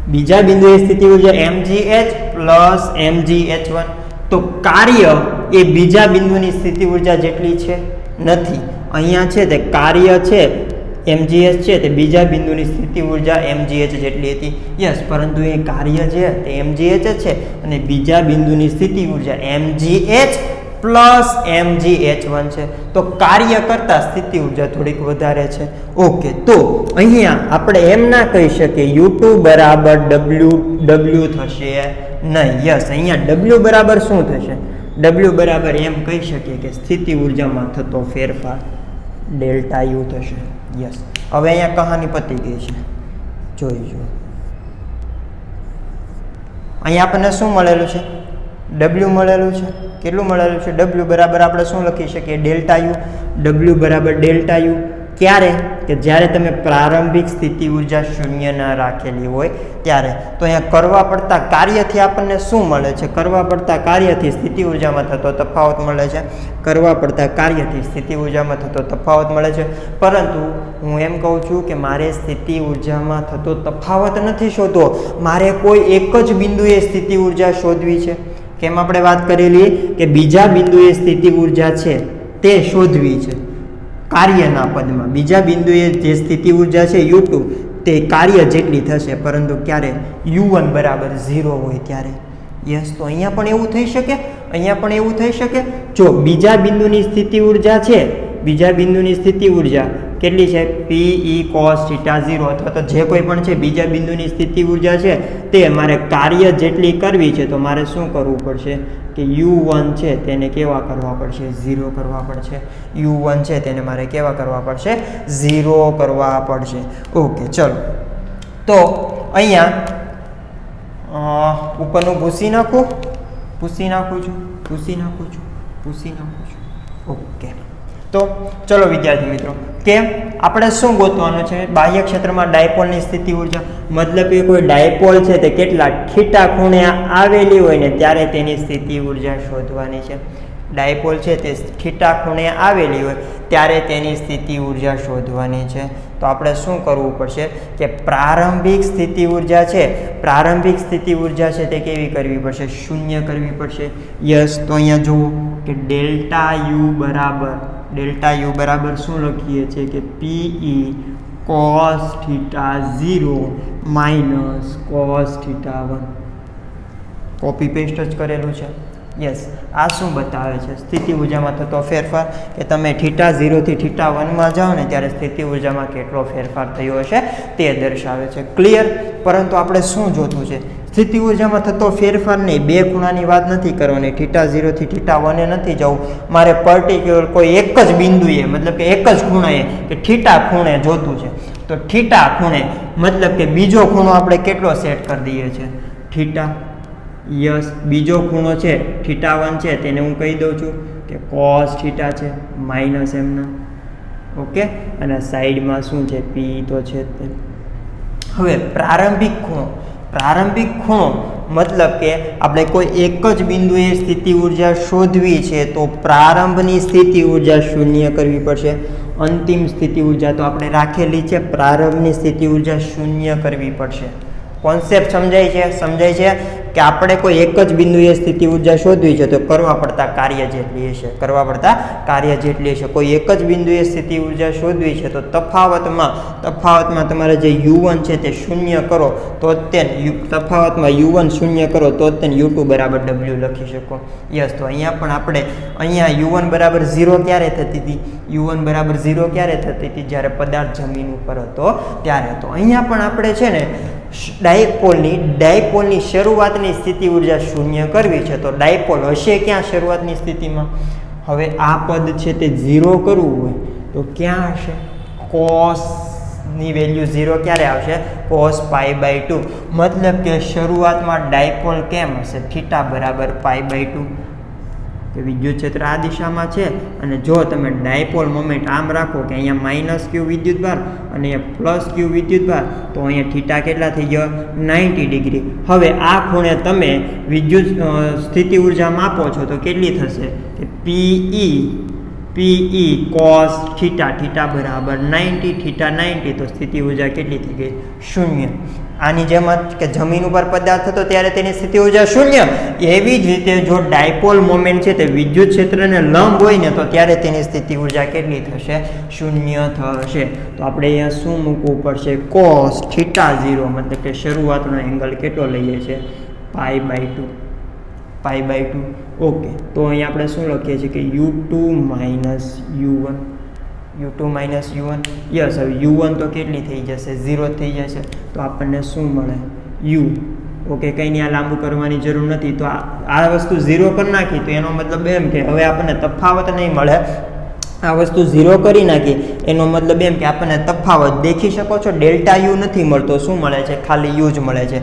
બીજા બિંદુએ સ્થિતિ ઉર્જા mgh પ્લસ mgh1 તો કાર્ય એ બીજા બિંદુની સ્થિતિ ઉર્જા જેટલી છે નથી અહીંયા છે તે કાર્ય છે mgh છે તે બીજા બિંદુની સ્થિતિ ઉર્જા mgh જેટલી હતી યસ પરંતુ એ કાર્ય છે તે mgh છે અને બીજા બિંદુની સ્થિતિ ઉર્જા mgh પ્લસ mgh1 છે તો કાર્ય કરતા સ્થિતિ ઉર્જા થોડીક વધારે છે ઓકે તો અહીંયા આપણે એમ ના કહી શકીએ U2 બરાબર W થશે નહીં યસ અહીંયા W બરાબર શું થશે W બરાબર એમ કહી શકીએ કે સ્થિતિ ઉર્જામાં થતો ફેરફાર ડેલ્ટા U થશે યસ હવે અહીંયા કહાની પતી ગઈ છે જોઈજો અહીંયા આપણને શું મળેલું છે W મળેલું છે કેટલું મળેલું છે W બરાબર આપણે શું લખી શકીએ ડેલ્ટા U W બરાબર ડેલ્ટા U ક્યારે? કે જ્યારે તમે પ્રારંભિક સ્થિતિ ઉર્જા શૂન્ય ન રાખેલી હોય ત્યારે. તો અહીંયા કરવા પડતા કાર્યથી આપણને શું મળે છે? કરવા પડતા કાર્યથી સ્થિતિ ઉર્જામાં થતો તફાવત મળે છે. કરવા પડતા કાર્યથી સ્થિતિ ઉર્જામાં થતો તફાવત મળે છે. પરંતુ હું એમ કહું છું કે મારે સ્થિતિ ઉર્જામાં થતો તફાવત નથી શોધવો, મારે કોઈ એક જ બિંદુએ સ્થિતિ ઉર્જા શોધવી છે. કેમ આપણે વાત કરેલી કે બીજા બિંદુએ સ્થિતિ ઉર્જા છે તે શોધવી છે કાર્યના પદમાં. બીજા બિંદુએ જે સ્થિતિ ઉર્જા છે u2 તે કાર્ય જેટલી થશે, પરંતુ ક્યારે? u1 બરાબર 0 હોય ત્યારે. યસ, તો અહીંયા પણ એવું થઈ શકે, અહીંયા પણ એવું થઈ શકે. જો બીજા બિંદુની સ્થિતિ ઉર્જા છે, બીજા બિંદુની સ્થિતિ ઉર્જા કેટલી છે? Pe cos θ0, અથવા તો જે કોઈ પણ છે બીજા બિંદુની સ્થિતિ ઉર્જા છે તે મારે કાર્ય જેટલી કરવી છે. તો મારે શું કરવું પડશે કે u1 છે તેને કેવા કરવા પડશે? 0 કરવા પડશે. u1 છે તેને મારે કેવા કરવા પડશે? 0 કરવા પડશે. ઓકે, ચલો. તો અહીંયા ઉપરનું ભૂસી નાખું છું. ઓકે, તો ચલો વિદ્યાર્થી મિત્રો, કે આપણે શું ગોતવાનું છે? બાહ્ય ક્ષેત્રમાં ડાયપોલની સ્થિતિ ઉર્જા. મતલબ કે કોઈ ડાયપોલ છે તે કેટલા થીટા ખૂણે આવેલી હોય ને ત્યારે તેની સ્થિતિ ઉર્જા શોધવાની છે. ડાયપોલ છે તે થીટા ખૂણે આવેલી હોય ત્યારે તેની સ્થિતિ ઉર્જા શોધવાની છે. તો આપણે શું કરવું પડશે કે પ્રારંભિક સ્થિતિ ઉર્જા છે, પ્રારંભિક સ્થિતિ ઉર્જા છે તે કેવી કરવી પડશે? શૂન્ય કરવી પડશે. યસ, તો અહીંયા જુઓ કે ડેલ્ટા યુ બરાબર શું લખીએ છીએ કે Pe cos θ0 minus cos θ1. Copy paste જ કરેલું છે. યસ, આ શું બતાવે છે? સ્થિતિ ઉર્જામાં થતો ફેરફાર, કે તમે θ0 થી θ1 જાઓ ને ત્યારે સ્થિતિ ઉર્જામાં કેટલો ફેરફાર થયો હશે તે દર્શાવે છે. ક્લિયર? પરંતુ આપણે શું જોતું છે? સ્થિતિ ઉર્જામાં થતો ફેરફાર નહીં, બે ખૂણાની વાત નથી કરવાની. θ0 થી θ1 નથી જવું, મારે પર્ટિક્યુલર કોઈ એક જ બિંદુએ, મતલબ કે એક જ ખૂણાએ કે θ ખૂણે જોતું છે. તો θ ખૂણે મતલબ કે બીજો ખૂણો આપણે કેટલો સેટ કરી દઈએ છીએ? θ. યસ, બીજો ખૂણો છે θ1 છે તેને હું કહી દઉં છું કે cos θ છે માઇનસ એમના. ઓકે, અને સાઈડમાં શું છે? P તો છે તે. હવે પ્રારંભિક ખૂણો મતલબ કે આપણે કોઈ એક જ બિંદુએ સ્થિતિ ઉર્જા શોધવી છે તો પ્રારંભની સ્થિતિ ઉર્જા શૂન્ય કરવી પડશે. અંતિમ સ્થિતિ ઉર્જા તો આપણે રાખેલી છે, પ્રારંભની સ્થિતિ ઉર્જા શૂન્ય કરવી પડશે. કોન્સેપ્ટ સમજાય છે કે આપણે કોઈ એક જ બિંદુએ સ્થિતિ ઉર્જા શોધવી છે તો કરવા પડતા કાર્ય જેટલી હશે. કોઈ એક જ બિંદુએ સ્થિતિ ઉર્જા શોધવી છે તો તફાવતમાં તમારે જે u1 છે તે શૂન્ય કરો તો તફાવતમાં u1 શૂન્ય કરો તો તેને u2 બરાબર w લખી શકો. યસ, તો અહીંયા u1 બરાબર 0 ક્યારે થતી હતી? u1 બરાબર 0 ક્યારે થતી હતી? જ્યારે પદાર્થ જમીન ઉપર હતો ત્યારે. તો અહીંયા પણ આપણે છે ને ડાયપોલની શરૂઆતની સ્થિતિ ઉર્જા શૂન્ય કરવી છે. તો ડાયપોલ હશે ક્યાં શરૂઆતની સ્થિતિમાં? હવે આ પદ છે તે 0 કરવું હોય તો ક્યાં હશે? કોસની વેલ્યુ 0 ક્યારે આવશે? cos π/2. મતલબ કે શરૂઆતમાં ડાયપોલ કેમ હશે? θ બરાબર π/2. કે વિદ્યુત ક્ષેત્ર આ દિશામાં છે અને જો તમે ડાયપોલ મોમેન્ટ આમ રાખો કે અહીંયા માઇનસ q વિદ્યુતભાર અને અહીંયા પ્લસ q વિદ્યુતભાર, તો અહીંયા θ કેટલા થઈ ગયો? 90 ડિગ્રી. હવે આ ખૂણે તમે વિદ્યુત સ્થિતિ ઉર્જા માપો છો તો કેટલી થશે? કે Pe cos θ બરાબર 90, θ 90, તો સ્થિતિ ઉર્જા કેટલી થઈ ગઈ? શૂન્ય. આની જેમ જ કે જમીન ઉપર પદાર્થ હતો ત્યારે તેની સ્થિતિ ઉર્જા શૂન્ય. એવી જ રીતે જો ડાયપોલ મોમેન્ટ છે તે વિદ્યુત ક્ષેત્રને લંબ હોય ને તો ત્યારે તેની સ્થિતિ ઉર્જા કેટલી થશે? શૂન્ય થશે. તો આપણે અહીંયા શું મૂકવું પડશે? cos θ0, મતલબ કે શરૂઆતનો એંગલ કેટલો લઈએ છીએ? π/2. ઓકે, તો અહીંયા આપણે શું લખીએ છીએ કે u2 માઇનસ u1. યસ, હવે u1 તો કેટલી થઈ જશે? 0 થઈ જશે. તો આપણને શું મળે? u. ઓકે, કંઈ નહીં, આ લાંબુ કરવાની જરૂર નથી. તો આ વસ્તુ 0 કરી નાખી તો એનો મતલબ એમ કે હવે આપણને તફાવત નહીં મળે. આ વસ્તુ 0 કરી નાખી એનો મતલબ એમ કે આપણને તફાવત દેખી શકો છો ડેલ્ટા યુ નથી મળતો. શું મળે છે? ખાલી યુ જ મળે છે.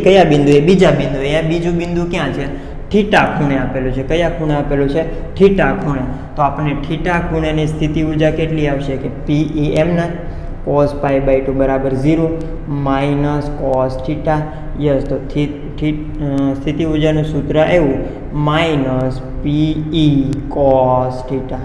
કયા બિંદુએ? બીજા બિંદુએ. બીજું બિંદુ ક્યાં છે? થીટા ખૂણે આપેલું છે. કયા ખૂણે આપેલું છે? થીટા ખૂણે. તો આપણને થીટા ખૂણેની સ્થિતિ ઉર્જા કેટલી આવશે કે PE એમના cos pi by 2 બરાબર 0 માઇનસ cos થીટા. યસ, તો સ્થિતિ ઉર્જાનું સૂત્ર આવ્યું minus PE cos theta.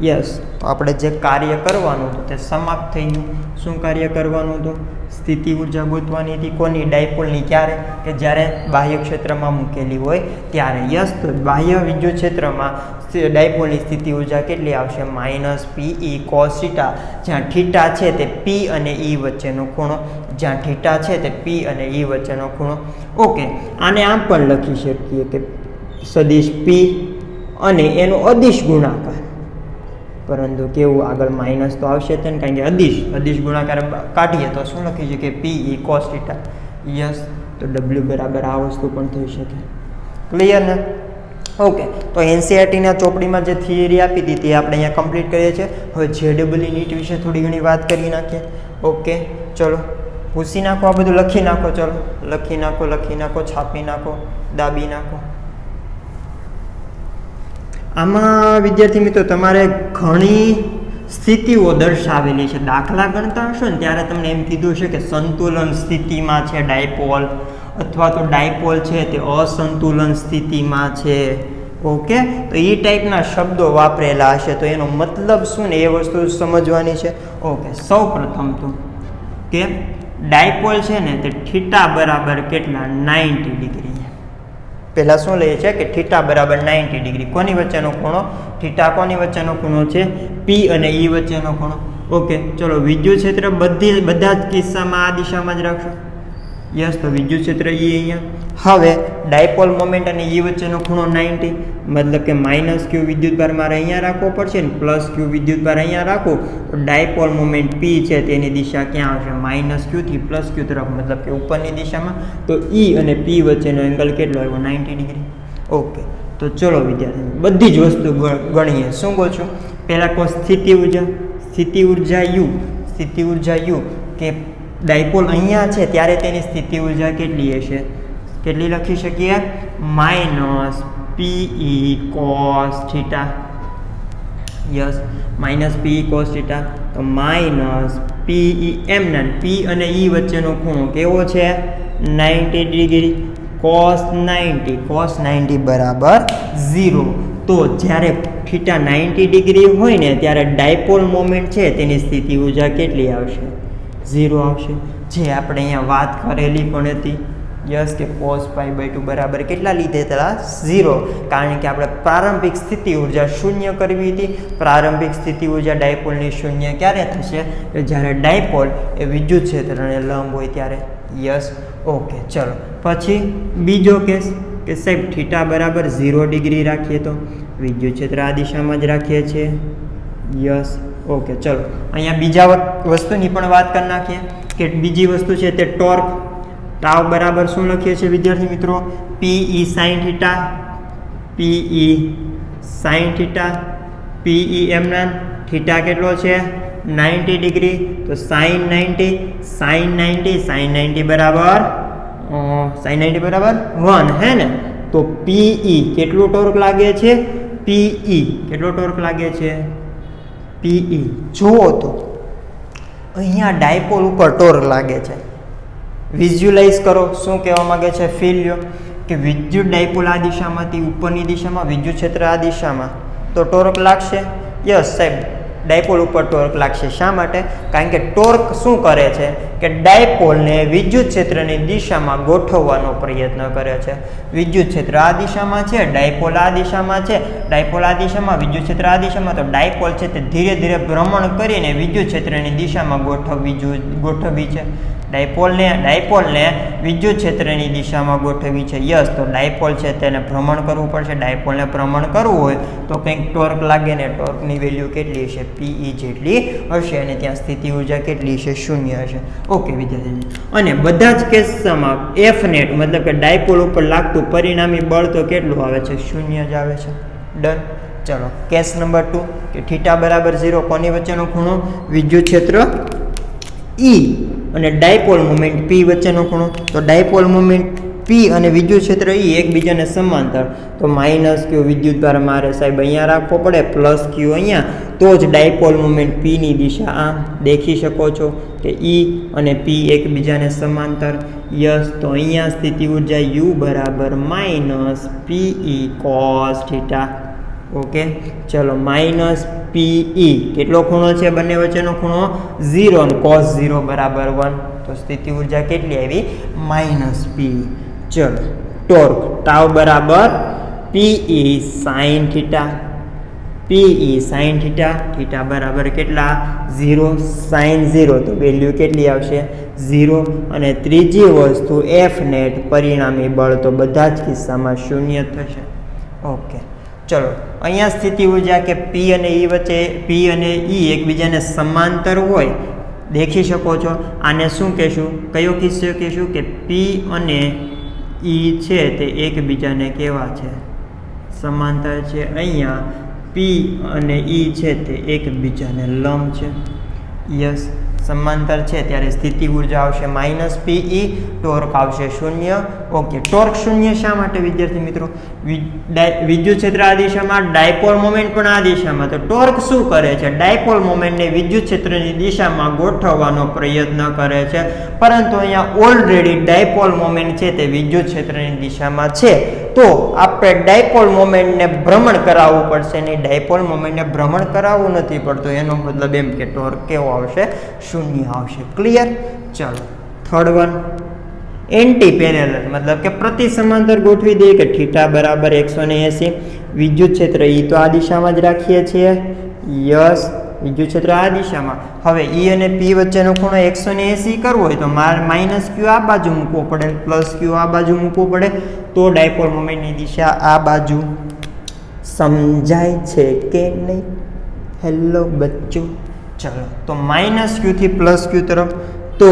Yes, તો આપણે જે કાર્ય કરવાનું હતું તે સમાપ્ત થઈ ગયું. શું કાર્ય કરવાનું હતું? સ્થિતિ ઉર્જા ગોતવાની હતી. કોની? ડાયપોલની. ક્યારે? કે જ્યારે બાહ્ય ક્ષેત્રમાં મૂકેલી હોય ત્યારે. યસ, તો બાહ્ય વિદ્યુત ક્ષેત્રમાં ડાયપોલની સ્થિતિ ઉર્જા કેટલી આવશે? Minus PE cos theta. જ્યાં થીટા છે તે P અને E વચ્ચેનો ખૂણો. જ્યાં થીટા છે તે P અને E વચ્ચેનો ખૂણો. ઓકે, આને આમ પણ લખી શકીએ કે સદિશ P અને એનો અદિશ ગુણાકાર. પરંતુ કેવું? આગળ માઇનસ તો આવશે જ ને, કારણ કે અદિશ ગુણાકાર કાઢીએ તો શું લખી શકીએ? PE cos theta. યસ, તો W બરાબર આ વસ્તુ પણ થઈ શકે. ક્લિયર ને? ઓકે, તો NCERTના ચોપડીમાં જે થિયરી આપી હતી તે આપણે અહીંયા કમ્પ્લીટ કરીએ છીએ. હવે JEE નીટ વિશે થોડી ઘણી વાત કરી નાખીએ. ઓકે, ચલો પૂછી નાખો, આ બધું લખી નાખો. ચલો લખી નાખો, છાપી નાખો, દાબી નાખો. આમાં વિદ્યાર્થી મિત્રો તમારે ઘણી સ્થિતિઓ દર્શાવેલી છે. દાખલા ગણતા હશો ને ત્યારે તમને એમ કીધું છે કે સંતુલન સ્થિતિમાં છે ડાયપોલ, અથવા તો ડાયપોલ છે તે અસંતુલન સ્થિતિમાં છે. ઓકે, તો એ ટાઈપના શબ્દો વાપરેલા હશે. તો એનો મતલબ શું ને એ વસ્તુ સમજવાની છે. ઓકે, સૌ પ્રથમ તો કે ડાયપોલ છે ને તે થીટા બરાબર કેટલા? 90 ડિગ્રી. પહેલાં શું લઈએ છીએ કે થીટા બરાબર 90 ડિગ્રી. કોની વચ્ચેનો ખૂણો? થીટા કોની વચ્ચેનો ખૂણો છે? P અને E વચ્ચેનો ખૂણો. ઓકે, ચલો વિદ્યુત ક્ષેત્ર બધા જ કિસ્સામાં આ દિશામાં જ રાખશો. યસ, તો વિદ્યુત ક્ષેત્ર E અહીંયા. હવે ડાયપોલ મોમેન્ટ અને E વચ્ચેનો ખૂણો 90, મતલબ કે માઇનસ Q વિદ્યુત ભાર મારે અહીંયા રાખવો પડશે ને પ્લસ Q વિદ્યુત ભાર અહીંયા રાખો. તો ડાયપોલ મોમેન્ટ P છે તેની દિશા ક્યાં આવશે? માઇનસ Q થી પ્લસ Q તરફ, મતલબ કે ઉપરની દિશામાં. તો E અને P વચ્ચેનો એંગલ કેટલો આવ્યો? 90 ડિગ્રી. ઓકે, તો ચલો વિદ્યાર્થી બધી જ વસ્તુ ગણીએ. શું કહો છો? પહેલાં કહો સ્થિતિ ઉર્જા U કે ડાયપોલ અહીંયા છે ત્યારે તેની સ્થિતિ ઉર્જા કેટલી હશે? કેટલી લખી શકીએ? Minus PE cos theta. Yes, minus PE cos theta. તો માઇનસ PE એમના P અને E વચ્ચેનો ખૂણો કેવો છે? 90 ડિગ્રી. cos 90 બરાબર 0. તો જ્યારે થીટા 90 ડિગ્રી હોય ને ત્યારે ડાયપોલ મોમેન્ટ છે તેની સ્થિતિ ઉર્જા કેટલી આવશે? 0 આવશે. જે આપણે અહીંયા વાત કરેલી પણ હતી. યસ, કે cos pi by 2 બરાબર કેટલા લીધેલા? 0. કારણ કે આપણે પ્રારંભિક સ્થિતિ ઉર્જા શૂન્ય કરવી હતી. પ્રારંભિક સ્થિતિ ઉર્જા ડાયપોલની શૂન્ય ક્યારે થશે? કે જ્યારે ડાયપોલ એ વિદ્યુત ક્ષેત્રને લંબ હોય ત્યારે. યસ, ઓકે, ચલો પછી બીજો કેસ કે સાહેબ થીટા બરાબર 0 ડિગ્રી રાખીએ તો વિદ્યુત ક્ષેત્ર આ દિશામાં જ રાખીએ છીએ. યસ, ઓકે, ચલો અહીંયા બીજા વસ્તુની પણ વાત કરી નાખીએ કે બીજી વસ્તુ છે તે ટોર્ક. ટાવ બરાબર શું લખીએ છીએ વિદ્યાર્થી મિત્રો? PE sin theta. PE sin theta. PE એમના થીટા કેટલો છે? 90 ડિગ્રી. તો sin 90 બરાબર 1 હે ને? તો PE કેટલો ટોર્ક લાગે છે? PE કેટલો ટોર્ક લાગે છે? PE જુઓ તો અહીંયા ડાયપોલ ઉપર ટોર્ક લાગે છે. વિઝ્યુલાઇઝ કરો. શું કહેવા માંગે છે? ફીલ લ્યો કે વિદ્યુત ડાયપોલ આ દિશામાંથી ઉપરની દિશામાં, વિદ્યુત ક્ષેત્ર આ દિશામાં, તો ટોર્ક લાગશે. યસ સાહેબ, ડાયપોલ ઉપર ટોર્ક લાગશે. શા માટે? કારણ કે ટોર્ક શું કરે છે કે ડાયપોલને વિદ્યુત ક્ષેત્રની દિશામાં ગોઠવવાનો પ્રયત્ન કરે છે. વિદ્યુત ક્ષેત્ર આ દિશામાં છે, ડાયપોલ આ દિશામાં છે, ડાયપોલ આ દિશામાં, વિદ્યુત ક્ષેત્ર આ દિશામાં. તો ડાયપોલ છે તે ધીરે ધીરે ભ્રમણ કરીને વિદ્યુત ક્ષેત્રની દિશામાં ગોઠવવી છે. ડાયપોલને વિદ્યુત ક્ષેત્રની દિશામાં ગોઠવવી છે. યસ, તો ડાયપોલ છે તેને ભ્રમણ કરવું પડશે. ડાયપોલને ભ્રમણ કરવું હોય તો કંઈક ટોર્ક લાગે ને ટોર્કની વેલ્યુ કેટલી હશે? PE જેટલી હશે. અને ત્યાં સ્થિતિ ઉર્જા કેટલી હશે? 0 હશે. ઓકે વિદ્યાર્થી, અને બધા જ કેસમાં F નેટ મતલબ કે ડાયપોલ ઉપર લાગતું પરિણામી બળ તો કેટલું આવે છે? 0 જ આવે છે. ડન. ચલો કેસ નંબર 2 કે થીટા બરાબર 0. કોની વચ્ચેનો ખૂણો? વિદ્યુત ક્ષેત્ર E અને ડાયપોલ મોમેન્ટ P વચ્ચેનો ખૂણો. તો ડાયપોલ મોમેન્ટ પી અને વિદ્યુત ક્ષેત્ર ઈ એકબીજાને સમાંતર, તો માઇનસ ક્યુ વિદ્યુત ભાર મારે સાહેબ અહીંયા રાખવો પડે, પ્લસ ક્યુ અહીંયા, તો જ ડાયપોલ મોમેન્ટ પીની દિશા આમ દેખી શકો છો કે ઈ અને પી એકબીજાને સમાંતર. યસ, તો અહીંયા સ્થિતિ ઉર્જા યુ બરાબર minus PE cos theta. Okay, ચલો માઇનસ પીઈ, કેટલો ખૂણો છે બંને વચ્ચેનો ખૂણો 0 અને કોસ 0 બરાબર 1, તો સ્થિતિ ઉર્જા કેટલી આવી? માઇનસ પી. ચલો ટોર્ક ટાઉ બરાબર PE sine theta, PE sine theta, theta બરાબર કેટલા? 0, સાઇન 0, તો વેલ્યુ કેટલી આવશે? 0. અને ત્રીજી વસ્તુ એફ નેટ પરિણામી બળ, તો બધા જ કિસ્સામાં 0 થશે. ઓકે, ચલો અહીંયા સ્થિતિ ઉર્જા કે પી અને ઈ વચ્ચે, પી અને ઈ એકબીજાને સમાંતર હોય દેખી શકો છો. આને શું કહેશું? કયો કિસ્સો કહેશું? કે પી અને ઈ છે તે એકબીજાને કેવા છે? સમાંતર છે. અહીંયા પી અને ઈ છે તે એકબીજાને લંબ છે. યસ, સમાંતર છે ત્યારે સ્થિતિ ઉર્જા આવશે માઇનસ પીઈ, ટોર્ક આવશે 0. ઓકે, ટોર્ક 0 શા માટે વિદ્યાર્થી મિત્રો? વિદ્યુત ક્ષેત્ર આ દિશામાં, ડાયપોલ મોમેન્ટ પણ આ દિશામાં, તો ટોર્ક શું કરે છે? ડાયપોલ મોમેન્ટને વિદ્યુત ક્ષેત્રની દિશામાં ગોઠવવાનો પ્રયત્ન કરે છે, પરંતુ અહીંયા ઓલરેડી ડાયપોલ મોમેન્ટ છે તે વિદ્યુત ક્ષેત્રની દિશામાં છે, તો આપણે ડાયપોલ મોમેન્ટને ભ્રમણ કરાવવું પડશે નહીં. ડાયપોલ મોમેન્ટને ભ્રમણ કરાવવું નથી પડતું, એનો મતલબ એમ કે ટોર્ક કેવો આવશે? 0 આવશે. ક્લિયર? ચલો થર્ડ વન, એન્ટી પેરેલલ, મતલબ કે પ્રતિ સમાંતર ગોઠવી દઈએ કે થીટા બરાબર 180. વિદ્યુત ક્ષેત્ર ઈ તો આ દિશામાં જ રાખીએ છીએ. યસ, વિદ્યુત ક્ષેત્ર આ દિશામાં. હવે ઈ અને પી વચ્ચેનો ખૂણો 180 કરવો હોય તો મારે માઇનસ ક્યુ આ બાજુ મૂકવો પડે, પ્લસ ક્યુ આ બાજુ મૂકવું પડે, તો ડાયપોલ મોમેન્ટની દિશા આ બાજુ. સમજાય છે કે નહીં? હેલો બચ્ચો. ચલો, તો માઇનસ ક્યુ થી પ્લસ ક્યુ તરફ, તો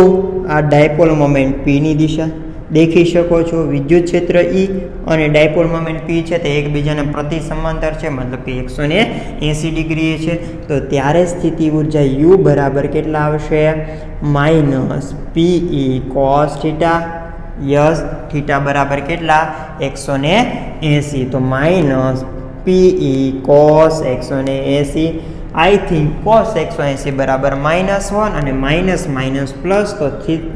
આ ડાયપોલ મોમેન્ટ પીની દિશા દેખી શકો છો. વિદ્યુત ક્ષેત્ર ઈ અને ડાયપોલ મોમેન્ટ પી છે તે એકબીજાને પ્રતિ સમાંતર છે, મતલબ કે 180 ડિગ્રી છે, તો ત્યારે સ્થિતિ ઉર્જા યુ બરાબર કેટલા આવશે? Minus PE cos theta. Yes, theta બરાબર કેટલા? 180, તો minus PE cos 180. I think cos 180 બરાબર -1 અને માઇનસ માઇનસ પ્લસ, તો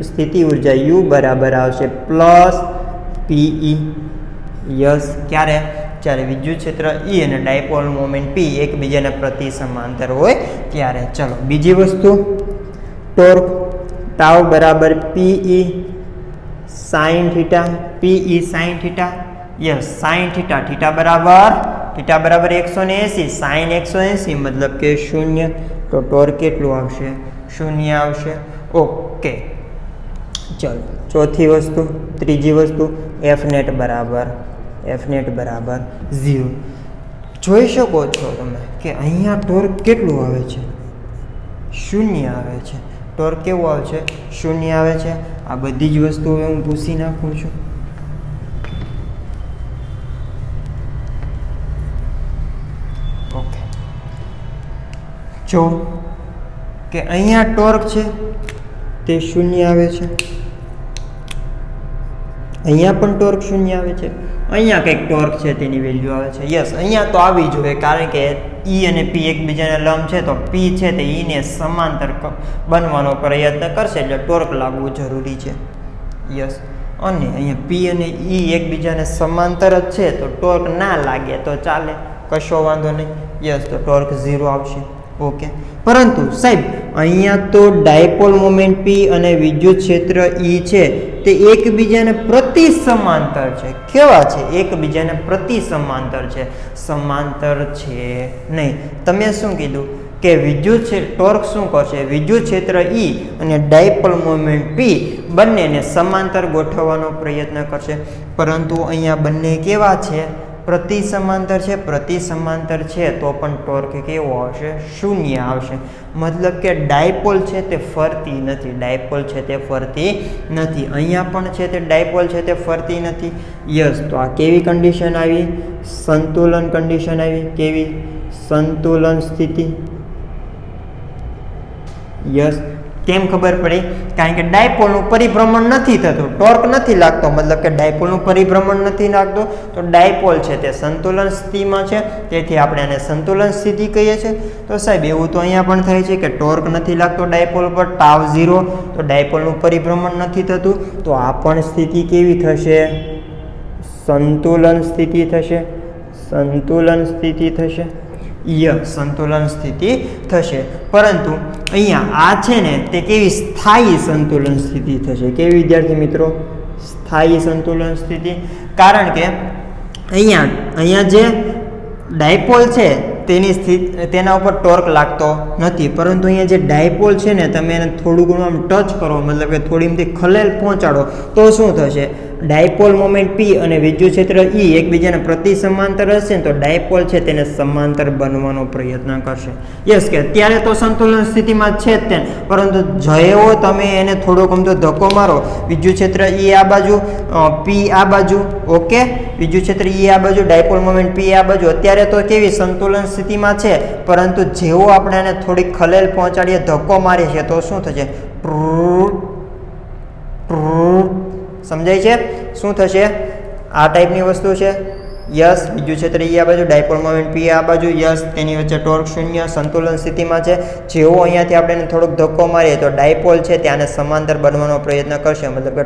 સ્થિતિ ઉર્જા યુ બરાબર આવશે પ્લસ પીઈ. યસ, ક્યારે? જ્યારે વિદ્યુત ક્ષેત્ર ઈ અને ડાયપોલ મોમેન્ટ પી એકબીજાને પ્રતિ સમાંતર હોય ત્યારે. ચલો બીજી વસ્તુ, ટોર્ક ટાઉ બરાબર PE sine theta, PE sine theta. Yes, sine theta, theta બરાબર 180, સાઇન 180 મતલબ કે 0, તો ટોર્ક કેટલું આવશે? 0 આવશે. ઓકે, ચલો ચોથી વસ્તુ, ત્રીજી વસ્તુ, એફ નેટ બરાબર 0. જોઈ શકો છો તમે કે અહીંયા ટોર્ક કેટલું આવે છે? 0 આવે છે. ટોર્ક કેવું આવે છે? 0 આવે છે. આ બધી જ વસ્તુઓ હું ભૂસી નાખું છું. ઓકે, જો કે અહીંયા ટોર્ક છે તે 0 આવે છે, અહીંયા પણ ટોર્ક 0 આવે છે, અહીંયા કંઈક ટોર્ક છે તેની વેલ્યુ આવે છે. યસ, અહીંયા તો આવી જોઈએ, કારણ કે ઈ અને પી એકબીજાને લંબ છે, તો પી છે તે ઈને સમાંતર બનવાનો પ્રયત્ન કરશે, એટલે ટોર્ક લાગવું જરૂરી છે. યસ, અને અહીંયા પી અને ઈ એકબીજાને સમાંતર જ છે, તો ટોર્ક ના લાગે તો ચાલે, કશો વાંધો નહીં. યસ, તો ટોર્ક 0 આવશે. ઓકે, પરંતુ સાહેબ અહીંયા તો ડાયપોલ મોમેન્ટ પી અને વિદ્યુત ક્ષેત્ર ઈ છે તે એકબીજાને પ્રતિ સમાંતર છે. કેવા છે? એકબીજાને પ્રતિ સમાંતર છે. સમાંતર છે નહીં. તમે શું કીધું કે વિદ્યુત ક્ષેત્ર ટોર્ક શું કરશે? વિદ્યુત ક્ષેત્ર ઈ અને ડાયપોલ મોમેન્ટ પી બંનેને સમાંતર ગોઠવવાનો પ્રયત્ન કરશે, પરંતુ અહીંયા બંને કેવા છે? પ્રતિ સમાંતર છે. પ્રતિ સમાંતર છે તો પણ ટોર્ક કેવો આવશે? 0 આવશે. મતલબ કે ડાયપોલ છે તે ફરતી નથી, ડાયપોલ છે તે ફરતી નથી. અહીંયા પણ છે તે ડાયપોલ છે તે ફરતી નથી. યસ, તો આ કેવી કન્ડિશન આવી? સંતુલન કન્ડિશન આવી. કેવી? સંતુલન સ્થિતિ. યસ, કેમ ખબર પડી? કારણ કે ડાયપોલનું પરિભ્રમણ નથી થતું, ટોર્ક નથી લાગતો, મતલબ કે ડાયપોલનું પરિભ્રમણ નથી લાગતું, તો ડાયપોલ છે તે સંતુલન સ્થિતિમાં છે, તેથી આપણે આને સંતુલન સ્થિતિ કહીએ છીએ. તો સાહેબ એવું તો અહીંયા પણ થાય છે કે ટોર્ક નથી લાગતો ડાયપોલ પર, ટાવ 0, તો ડાયપોલનું પરિભ્રમણ નથી થતું, તો આ પણ સ્થિતિ કેવી થશે? સંતુલન સ્થિતિ થશે. સંતુલન સ્થિતિ થશે. સંતુલન સ્થિતિ થશે. પરંતુ અહીંયા આ છે ને તે કેવી? સ્થાયી સંતુલન સ્થિતિ થશે. કેવી વિદ્યાર્થી મિત્રો? સ્થાયી સંતુલન સ્થિતિ. કારણ કે અહીંયા જે ડાયપોલ છે તેના ઉપર ટોર્ક લાગતો નથી, પરંતુ અહીંયા જે ડાયપોલ છે ને તમે એને થોડું ઘણું આમ ટચ કરો, મતલબ કે થોડી એમથી ખલેલ પહોંચાડો તો શું થશે? ડાયપોલ મોમેન્ટ P અને વિદ્યુત ક્ષેત્ર E એકબીજાને પ્રતિ સમાંતર હશે ને તો ડાયપોલ છે તેને સમાંતર બનવાનો પ્રયત્ન કરશે. યસ કે અત્યારે તો સંતુલન સ્થિતિમાં છે જ તે, પરંતુ જેવો તમે એને થોડોક અમથો ધક્કો મારો, વિદ્યુત ક્ષેત્ર E આ બાજુ, P આ બાજુ, ઓકે, વિદ્યુત ક્ષેત્ર E આ બાજુ, ડાયપોલ મોમેન્ટ P આ બાજુ, અત્યારે તો કેવી સંતુલન સ્થિતિમાં છે, પરંતુ જેવો આપણે એને થોડી ખલેલ પહોંચાડીએ, ધક્કો મારીએ છીએ તો શું થશે? સમજાય છે શું થશે? આ ટાઈપની વસ્તુ છે. યસ, વિદ્યુત ક્ષેત્ર E આ બાજુ, ડાયપોલ મોમેન્ટ P આ બાજુ, યસ, તેની વચ્ચે ટોર્ક 0, સંતુલન સ્થિતિમાં છે. જેવો અહીંયાથી આપણે થોડોક ધક્કો મારીએ તો ડાયપોલ છે ત્યાંને સમાંતર બનવાનો પ્રયત્ન કરશે, મતલબ કે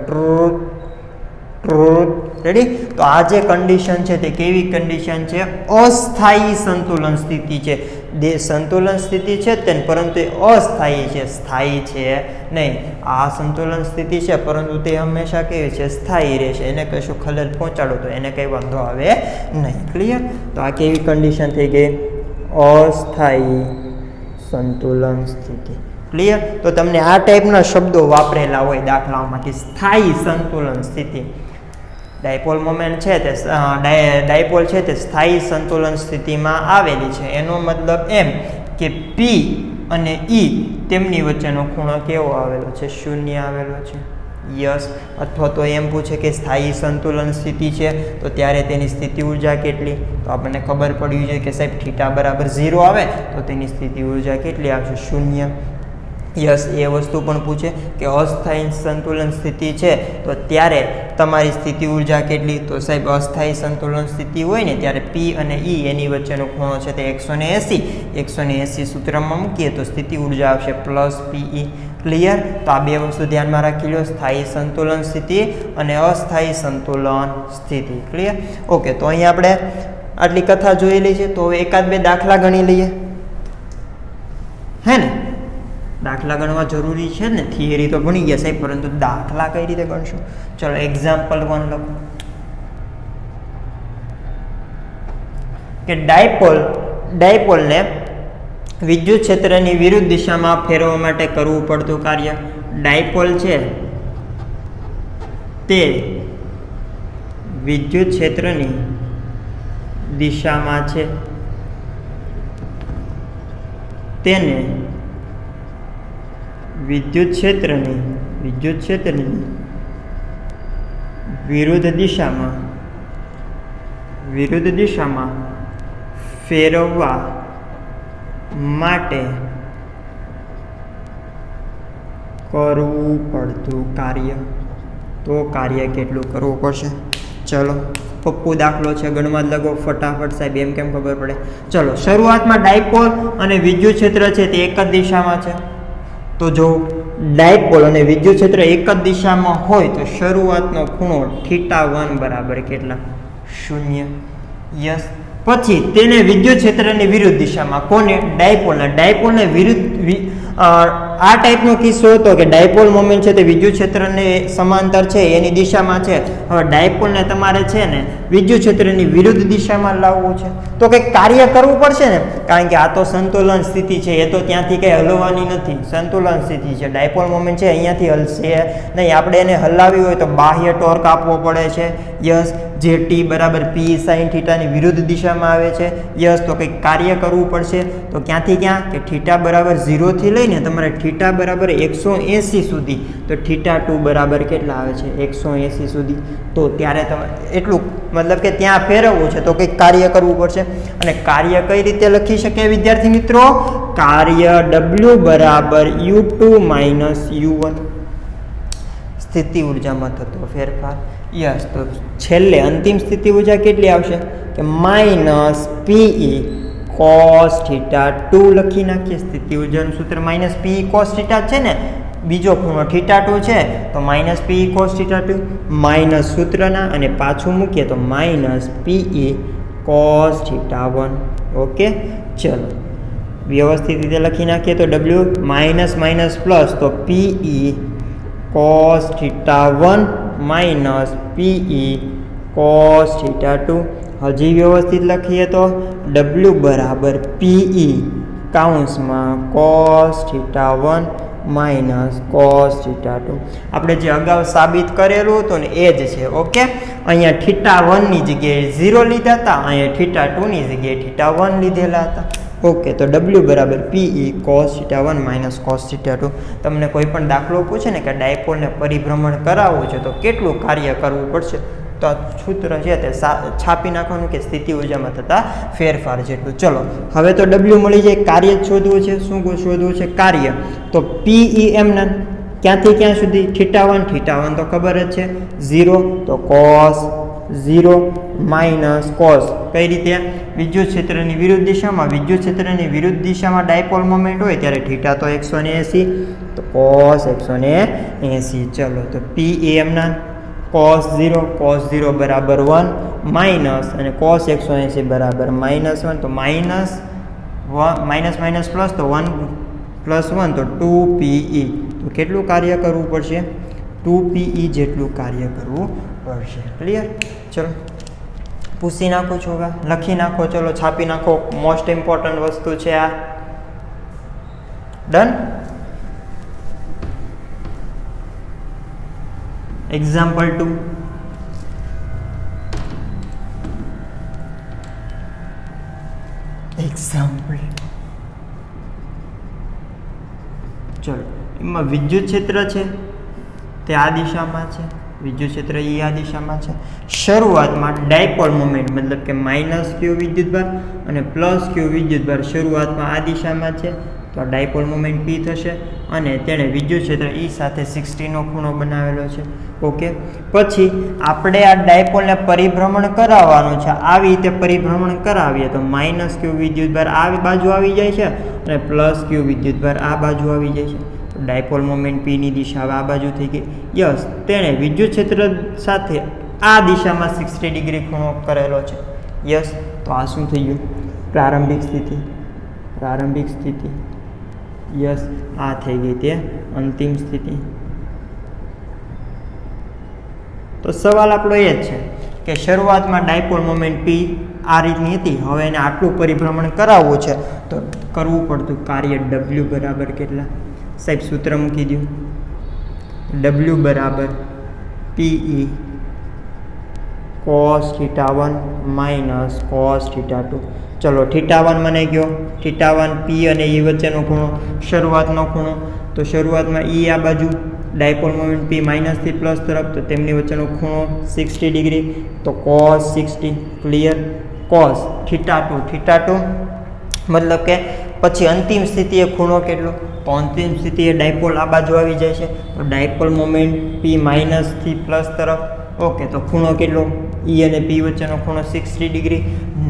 રેડી. તો આ જે કન્ડિશન છે તે કેવી કન્ડિશન છે? અસ્થાયી સંતુલન સ્થિતિ છે. સંતુલન સ્થિતિ છે તે, પરંતુ એ અસ્થાયી છે, સ્થાયી છે નહીં. આ સંતુલન સ્થિતિ છે, પરંતુ તે હંમેશા કેવી છે? સ્થાયી રહેશે. એને કશું ખલેલ પહોંચાડો તો એને કંઈ વાંધો આવે નહીં. ક્લિયર? તો આ કેવી કન્ડિશન થઈ ગઈ? અસ્થાયી સંતુલન સ્થિતિ. ક્લિયર? તો તમને આ ટાઈપના શબ્દો વાપરેલા હોય દાખલાઓમાંથી. સ્થાયી સંતુલન સ્થિતિ. ડાયપોલ મોમેન્ટ છે તે ડાયપોલ છે તે સ્થાયી સંતુલન સ્થિતિમાં આવેલી છે. એનો મતલબ એમ કે P અને E તેમની વચ્ચેનો ખૂણો કેવો આવેલો છે? 0 આવેલો છે. યસ. અથવા તો એમ પૂછે કે સ્થાયી સંતુલન સ્થિતિ છે તો ત્યારે તેની સ્થિતિ ઉર્જા કેટલી? તો આપણને ખબર પડવી જોઈએ કે સાહેબ θ બરાબર 0 આવે તો તેની સ્થિતિ ઉર્જા કેટલી આવશે? 0. યસ, એ વસ્તુ પણ પૂછે કે અસ્થાયી સંતુલન સ્થિતિ છે તો ત્યારે તમારી સ્થિતિ ઉર્જા કેટલી? તો સાહેબ અસ્થાયી સંતુલન સ્થિતિ હોય ને ત્યારે P અને E એની વચ્ચેનો ખૂણો છે તે 180 સૂત્રમાં મૂકીએ તો સ્થિતિ ઉર્જા આવશે +PE. ક્લિયર? તો આ બે વસ્તુ ધ્યાનમાં રાખી લો, સ્થાયી સંતુલન સ્થિતિ અને અસ્થાયી સંતુલન સ્થિતિ. ક્લિયર? ઓકે, તો અહીં આપણે આટલી કથા જોયેલી છે, તો એકાદ બે દાખલા ગણી લઈએ. હે ને? દાખલા ગણવા જરૂરી છે ને, થિયરી તો ભણી ગયા સાહેબ, પરંતુ દાખલા કઈ રીતે ગણશું? ચલો એક્ઝામ્પલ 1 લખો કે ડાયપોલને વિદ્યુત ક્ષેત્રની વિરુદ્ધ દિશામાં ફેરવવા માટે કરવું પડતું કાર્ય. ડાયપોલ છે તે વિદ્યુત ક્ષેત્રની દિશામાં છે, તેને વિદ્યુત ક્ષેત્રની વિરુદ્ધ દિશામાં ફેરવવા માટે કરવું પડતું કાર્ય. તો કાર્ય કેટલું કરવું પડશે? ચલો પપ્પુ દાખલો છે, ગણવા જ લગો ફટાફટ સાહેબ, એમ કેમ ખબર પડે? ચલો, શરૂઆતમાં ડાયપોલ અને વિદ્યુત ક્ષેત્ર છે તે એક જ દિશામાં છે. તો જો ડાયપોલ અને વિદ્યુત ક્ષેત્ર એક જ દિશામાં હોય તો શરૂઆતનો ખૂણો θ1 બરાબર કેટલા? 0. યસ. પછી તેને વિદ્યુત ક્ષેત્રની વિરુદ્ધ દિશામાં, કોને? ડાયપોલને વિરુદ્ધ આ ટાઈપનો કિસ્સો હતો કે ડાયપોલ મોમેન્ટ છે તે વિદ્યુત ક્ષેત્રને સમાંતર છે, એની દિશામાં છે. હવે ડાયપોલને તમારે છે ને વિદ્યુત ક્ષેત્રની વિરુદ્ધ દિશામાં લાવવું છે તો કંઈક કાર્ય કરવું પડશે ને, કારણ કે આ તો સંતુલન સ્થિતિ છે, એ તો ત્યાંથી કંઈ હલવાની નથી. સંતુલન સ્થિતિ છે, ડાયપોલ મોમેન્ટ છે અહીંયાથી હલશે નહીં. આપણે એને હલાવી હોય તો બાહ્ય ટોર્ક આપવો પડે છે. યસ. જે T બરાબર P sin θ ની વિરુદ્ધ દિશામાં આવે છે. યસ. તો કંઈક કાર્ય કરવું પડશે, તો ક્યાંથી ક્યાં? કે θ બરાબર 0 થી લઈ લઈને તમારે થીટા બરાબર 180 સુધી, તો થીટા 2 બરાબર કેટલા આવે છે 180 સુધી. તો ત્યારે તમે એટલું મતલબ કે ત્યાં ફેરવવું છે તો કંઈક કાર્ય કરવું પડશે. અને કાર્ય કઈ રીતે લખી શકે વિદ્યાર્થી મિત્રો? કાર્ય W બરાબર U2 માઇનસ U1, સ્થિતિ ઉર્જામાં થતો ફેરફાર. યસ, તો છેલ્લે અંતિમ સ્થિતિ ઉર્જા કેટલી આવશે કે માઇનસ PE cos થીટા 2 લખી નાખીએ. સ્થિતિ ઉર્જાનું સૂત્ર માઇનસ PE cos થીટા છે ને, બીજો ખૂણો થીટા 2 છે તો minus PE cos theta 2 minus સૂત્રના અને પાછું મૂકીએ તો minus PE cos theta 1. Okay, ચલો વ્યવસ્થિત રીતે લખી નાખીએ તો W માઇનસ માઇનસ પ્લસ તો PE cos theta 1 minus PE cos theta 2. હજી વ્યવસ્થિત લખીએ તો W બરાબર PE કાઉન્સમાં cos theta 1 minus cos theta 2. આપણે જે અગાઉ સાબિત કરેલું હતું ને એ જ છે. ઓકે, અહીંયા થીટા 1ની જગ્યાએ 0 લીધા હતા, અહીંયા થીટા 2ની જગ્યાએ થીટા 1 લીધેલા હતા. ઓકે, તો W બરાબર PE cos theta 1 minus cos theta 2. તમને કોઈ પણ દાખલો પૂછે ને કે ડાયપોલને પરિભ્રમણ કરાવવું છે તો કેટલું કાર્ય કરવું પડશે, તો આ સૂત્ર છે તે છાપી નાખવાનું કે સ્થિતિ ઉર્જામાં થતા ફેરફાર જેટલું. ચલો હવે તો W મળી જાય, કાર્ય જ શોધવું છે. શું શોધવું છે? કાર્ય. તો PE એમના ક્યાંથી ક્યાં સુધી? થીટા 1 તો ખબર જ છે 0, તો cos 0 માઇનસ cos. કઈ રીતે? વિદ્યુત ક્ષેત્રની વિરુદ્ધ દિશામાં, વિદ્યુત ક્ષેત્રની વિરુદ્ધ દિશામાં ડાયપોલ મોમેન્ટ હોય ત્યારે થીટા તો 180, તો cos 180. ચલો તો PE એમના cos 0 બરાબર 1 માઇનસ અને cos 180 બરાબર માઇનસ 1, તો માઇનસ માઇનસ પ્લસ તો 1 પ્લસ 1 તો 2PE. તો કેટલું કાર્ય કરવું પડશે? 2PE જેટલું કાર્ય કરવું પડશે. ક્લિયર? ચલો પૂછી નાખો છો, લખી નાખો, ચલો છાપી નાખો. મોસ્ટ ઇમ્પોર્ટન્ટ વસ્તુ છે આ. ડન. એક્ઝામ્પલ 2. ચલો એમાં વિદ્યુત ક્ષેત્ર છે તે આ દિશામાં છે, વિદ્યુત ક્ષેત્ર એ આ દિશામાં છે. શરૂઆતમાં ડાયપોલ મોમેન્ટ મતલબ કે માઇનસ Q વિદ્યુતભાર અને પ્લસ Q વિદ્યુતભાર શરૂઆતમાં આ દિશામાં છે, તો આ ડાયપોલ મોમેન્ટ P થશે અને તેણે વિદ્યુત ક્ષેત્ર E સાથે 60નો ખૂણો બનાવેલો છે. ઓકે, પછી આપણે આ ડાયપોલને પરિભ્રમણ કરાવવાનું છે. આવી રીતે પરિભ્રમણ કરાવીએ તો માઇનસ Q વિદ્યુતભાર આ બાજુ આવી જાય છે અને પ્લસ Q વિદ્યુતભાર આ બાજુ આવી જાય છે. ડાયપોલ મોમેન્ટ P ની દિશા આ બાજુ થઈ ગઈ. યસ, તેણે વિદ્યુત ક્ષેત્ર સાથે આ દિશામાં 60 ડિગ્રી ખૂણો કરેલો છે. યસ, તો આ શું થઈ ગયું? પ્રારંભિક સ્થિતિ. યસ, આ થઈ ગઈ તે અંતિમ સ્થિતિ. તો સવાલ આપણો એ જ છે કે શરૂઆતમાં ડાયપોલ મોમેન્ટ P આ રીતની હતી, હવે એને આટલું પરિભ્રમણ કરાવવું છે તો કરવું પડતું કાર્ય W બરાબર કેટલા? સાહેબ સૂત્ર મૂકી દો. W બરાબર PE cos theta 1 minus cos theta 2. ચલો થીટા 1 મને ગયો, થીટા 1 P અને E વચ્ચેનો ખૂણો, શરૂઆતનો ખૂણો. તો શરૂઆતમાં E આ બાજુ, ડાયપોલ મોમેન્ટ P માઇનસથી પ્લસ તરફ, તો તેમની વચ્ચેનો ખૂણો 60 ડિગ્રી, તો cos 60. ક્લિયર? cos થીટા 2 મતલબ કે પછી અંતિમ સ્થિતિએ ખૂણો કેટલો? તો અંતિમ સ્થિતિએ ડાયપોલ આ બાજુ આવી જાય છે, તો ડાયપોલ મોમેન્ટ P માઇનસથી પ્લસ તરફ. ઓકે, તો ખૂણો કેટલો? E અને P વચ્ચેનો ખૂણો 60 ડિગ્રી.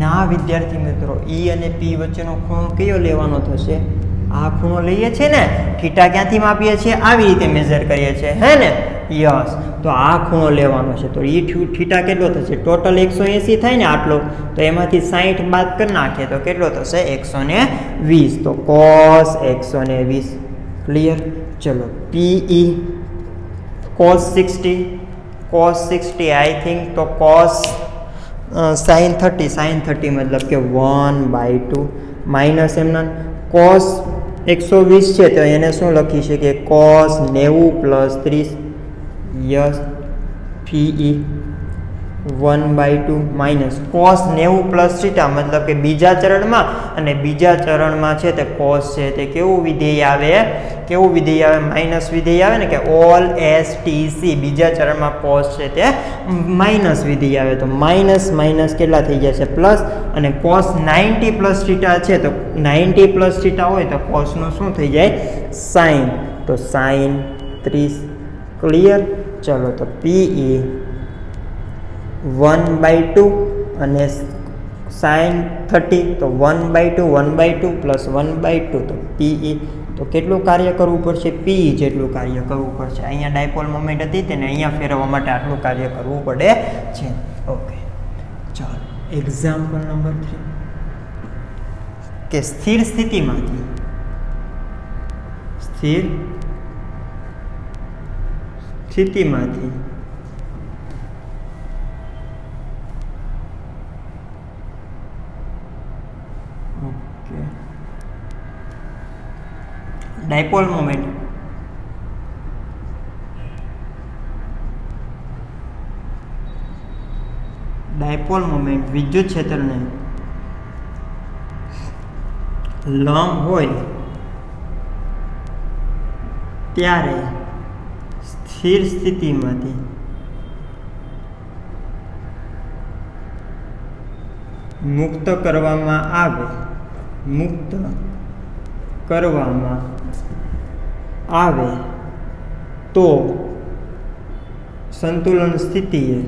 ના વિદ્યાર્થી મિત્રો, E અને P વચ્ચેનો ખૂણો કયો લેવાનો થશે? આ ખૂણો લઈએ છીએ ને, થીટા ક્યાંથી માપીએ છીએ? આવી રીતે મેઝર કરીએ છીએ, હે ને? યસ, તો આ ખૂણો લેવાનો છે. તો એ થીટા કેટલો થશે? ટોટલ 180 થાય ને આટલો, તો એમાંથી 60 બાદ કરી નાખીએ તો કેટલો થશે? 120. તો cos 120. ક્લિયર? ચલો PE cos 60 આઈ થિંક તો cos sin 30 મતલબ કે 1/2 માઇનસ એમના cos 120 છે તો એને શું લખી શકીએ? cos 90 + 30. Yes, PE 1/2 minus cos 90 plus theta, મતલબ કે બીજા ચરણમાં, અને બીજા ચરણમાં છે તે કોસ છે તે કેવું વિધેય આવે, માઇનસ વિધેય આવે ને, કે ઓલ એસ ટી સી, બીજા ચરણમાં કોસ છે તે માઇનસ વિધેય આવે. તો માઇનસ માઇનસ કેટલા થઈ જશે, પ્લસ, અને કોસ 90 પ્લસ થીટા છે તો 90 પ્લસ થીટા હોય તો કોસનું શું થઈ જાય, સાઇન. તો સાઇન 30. ક્લિયર. ચલો તો PE 1/2 અને સાઇન 30, તો 1/2 પ્લસ 1/2, તો PE. તો કેટલું કાર્ય કરવું પડશે, PE જેટલું કાર્ય કરવું પડશે. અહીંયા ડાયપોલ મોમેન્ટ હતી તેને અહીંયા ફેરવવા માટે આટલું કાર્ય કરવું પડે છે. ઓકે, ચાલો એક્ઝામ્પલ નંબર 3, કે સ્થિર સ્થિતિમાંથી ઓકે ડાયપોલ મોમેન્ટ વિદ્યુત ક્ષેત્રને લંબ હોય ત્યારે સ્થિર સ્થિતિમાંથી મુક્ત કરવામાં આવે તો સંતુલન સ્થિતિએ,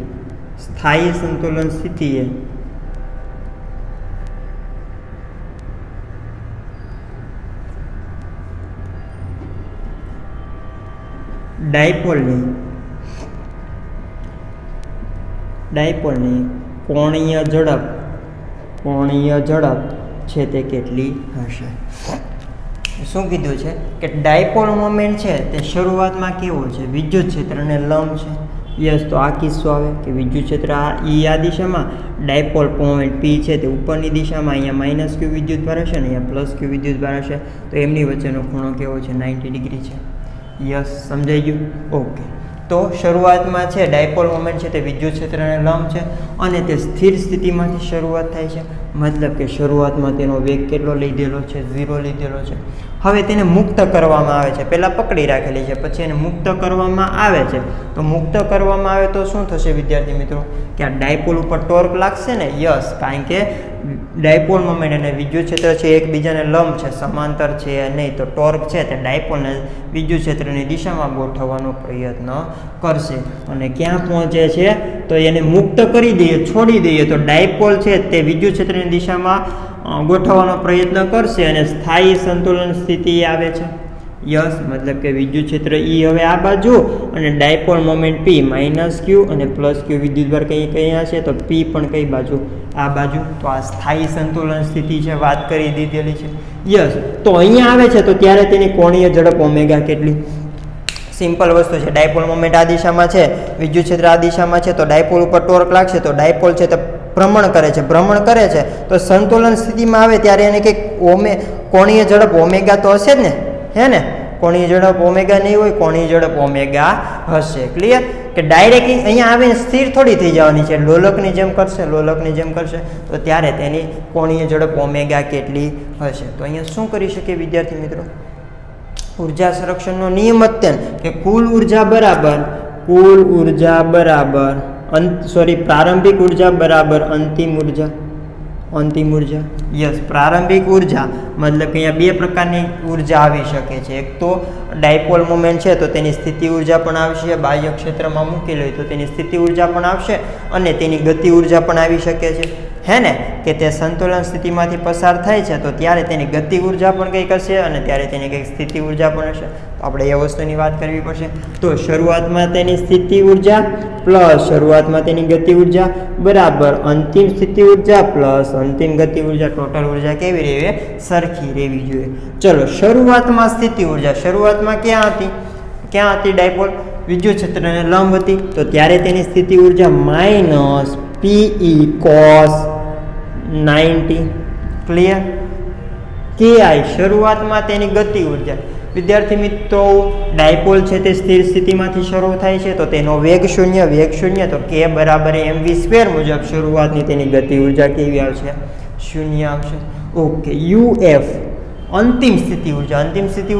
સ્થાયી સંતુલન સ્થિતિએ ડાયપોલની કોણીય ઝડપ છે તે કેટલી હશે. શું કીધું છે કે ડાયપોલ મોમેન્ટ છે તે શરૂઆતમાં કેવો છે, વિદ્યુત ક્ષેત્રને લંબ છે. યસ, તો આ કિસ્સો આવે કે વિદ્યુત ક્ષેત્ર આ દિશામાં, ડાયપોલ મોમેન્ટ P છે તે ઉપરની દિશામાં, અહીંયા માઇનસ Q વિદ્યુત ભાર હશે ને અહીંયા પ્લસ Q વિદ્યુત ભાર હશે. તો એમની વચ્ચેનો ખૂણો કેવો છે, 90 ડિગ્રી છે. યસ, સમજાઈ ગયું. ઓકે, તો શરૂઆતમાં છે ડાયપોલ મોમેન્ટ છે તે વિદ્યુત ક્ષેત્રને લંબ છે અને તે સ્થિર સ્થિતિમાંથી શરૂઆત થાય છે, મતલબ કે શરૂઆતમાં તેનો વેગ કેટલો લીધેલો છે, 0 લીધેલો છે. હવે તેને મુક્ત કરવામાં આવે છે, પહેલાં પકડી રાખેલી છે, પછી એને મુક્ત કરવામાં આવે છે. તો મુક્ત કરવામાં આવે તો શું થશે વિદ્યાર્થી મિત્રો, કે આ ડાયપોલ ઉપર ટોર્ક લાગશે ને. યસ, કારણ કે ડાયપોલ મોમેન્ટ અને વિદ્યુત ક્ષેત્ર છે એકબીજાને લંબ છે, સમાંતર છે નહીં. તો ટોર્ક છે તે ડાયપોલને વિદ્યુત ક્ષેત્રની દિશામાં ગોઠવવાનો પ્રયત્ન કરશે અને ક્યાં પહોંચે છે, તો એને મુક્ત કરી દઈએ, છોડી દઈએ તો ડાયપોલ છે તે વિદ્યુત ક્ષેત્રની દિશામાં ગોઠવવાનો પ્રયત્ન કરશે અને સ્થાયી સંતુલન સ્થિતિ આવે છે. યસ, મતલબ કે વિદ્યુત ક્ષેત્ર E હવે આ બાજુ અને dipole moment P minus Q અને પ્લસ Q વિદ્યુતભાર કયા છે, તો P પણ કઈ બાજુ, આ બાજુ. તો આ સ્થાયી સંતુલન સ્થિતિ છે, વાત કરી દીધેલી છે. યસ, તો અહીંયા આવે છે તો ત્યારે તેની કોણીય ઝડપ ઓમેગા કેટલી. સિમ્પલ વસ્તુ છે, ડાયપોલ મોમેન્ટ આ દિશામાં છે, વિદ્યુત ક્ષેત્ર આ દિશામાં છે, તો ડાયપોલ ઉપર ટોર્ક લાગશે તો ડાયપોલ છે તે ભ્રમણ કરે છે તો સંતુલન સ્થિતિમાં આવે ત્યારે એને કંઈક કોણીય ઝડપ ઓમેગા તો હશે જ ને, હે ને. કોણીય ઝડપ ઓમેગા નહીં હોય, કોણીય ઝડપ ઓમેગા હશે. ક્લિયર, કે ડાયરેક્ટ અહીંયા આવીને સ્થિર થોડી થઈ જવાની છે, લોલકની જેમ કરશે તો ત્યારે તેની કોણીય ઝડપ ઓમેગા કેટલી હશે. તો અહીંયા શું કરી શકીએ વિદ્યાર્થી મિત્રો, ઉર્જા સંરક્ષણનો નિયમ અત્યંત કે કુલ ઉર્જા બરાબર પ્રારંભિક ઉર્જા બરાબર અંતિમ ઉર્જા. યસ, પ્રારંભિક ઉર્જા મતલબ કે અહીંયા બે પ્રકારની ઉર્જા આવી શકે છે. એક તો ડાયપોલ મોમેન્ટ છે તો તેની સ્થિતિ ઉર્જા પણ આવશે, બાહ્ય ક્ષેત્રમાં મૂકી લઈએ તો તેની સ્થિતિ ઉર્જા પણ આવશે અને તેની ગતિ ઉર્જા પણ આવી શકે છે, હે ને. કે તે સંતુલન સ્થિતિમાંથી પસાર થાય છે તો ત્યારે તેની ગતિ ઉર્જા પણ કંઈક હશે અને ત્યારે તેની કંઈક સ્થિતિ ઉર્જા પણ હશે. તો આપણે એ વસ્તુની વાત કરવી પડશે. તો શરૂઆતમાં તેની સ્થિતિ ઉર્જા પ્લસ શરૂઆતમાં તેની ગતિ ઉર્જા બરાબર અંતિમ સ્થિતિ ઉર્જા પ્લસ અંતિમ ગતિ ઉર્જા, ટોટલ ઉર્જા કેવી રહેવી, સરખી રહેવી જોઈએ. ચલો, શરૂઆતમાં સ્થિતિ ઉર્જા, શરૂઆતમાં ક્યાં હતી ડાયપોલ, વિદ્યુત ક્ષેત્રને લંબ હતી તો ત્યારે તેની સ્થિતિ ઉર્જા માઇનસ PE cos 90. ક્લિયર. કે આઈ શરૂઆતમાં તેની ગતિ ઉર્જા. વિદ્યાર્થી મિત્રો ડાયપોલ છે તે સ્થિર સ્થિતિમાંથી શરૂ થાય છે તો તેનો વેગ શૂન્ય તો કે બરાબર mv² મુજબ શરૂઆતની તેની ગતિ ઉર્જા કેવી આવશે? શૂન્ય આવશે. ઓકે, UF અંતિમ સ્થિતિ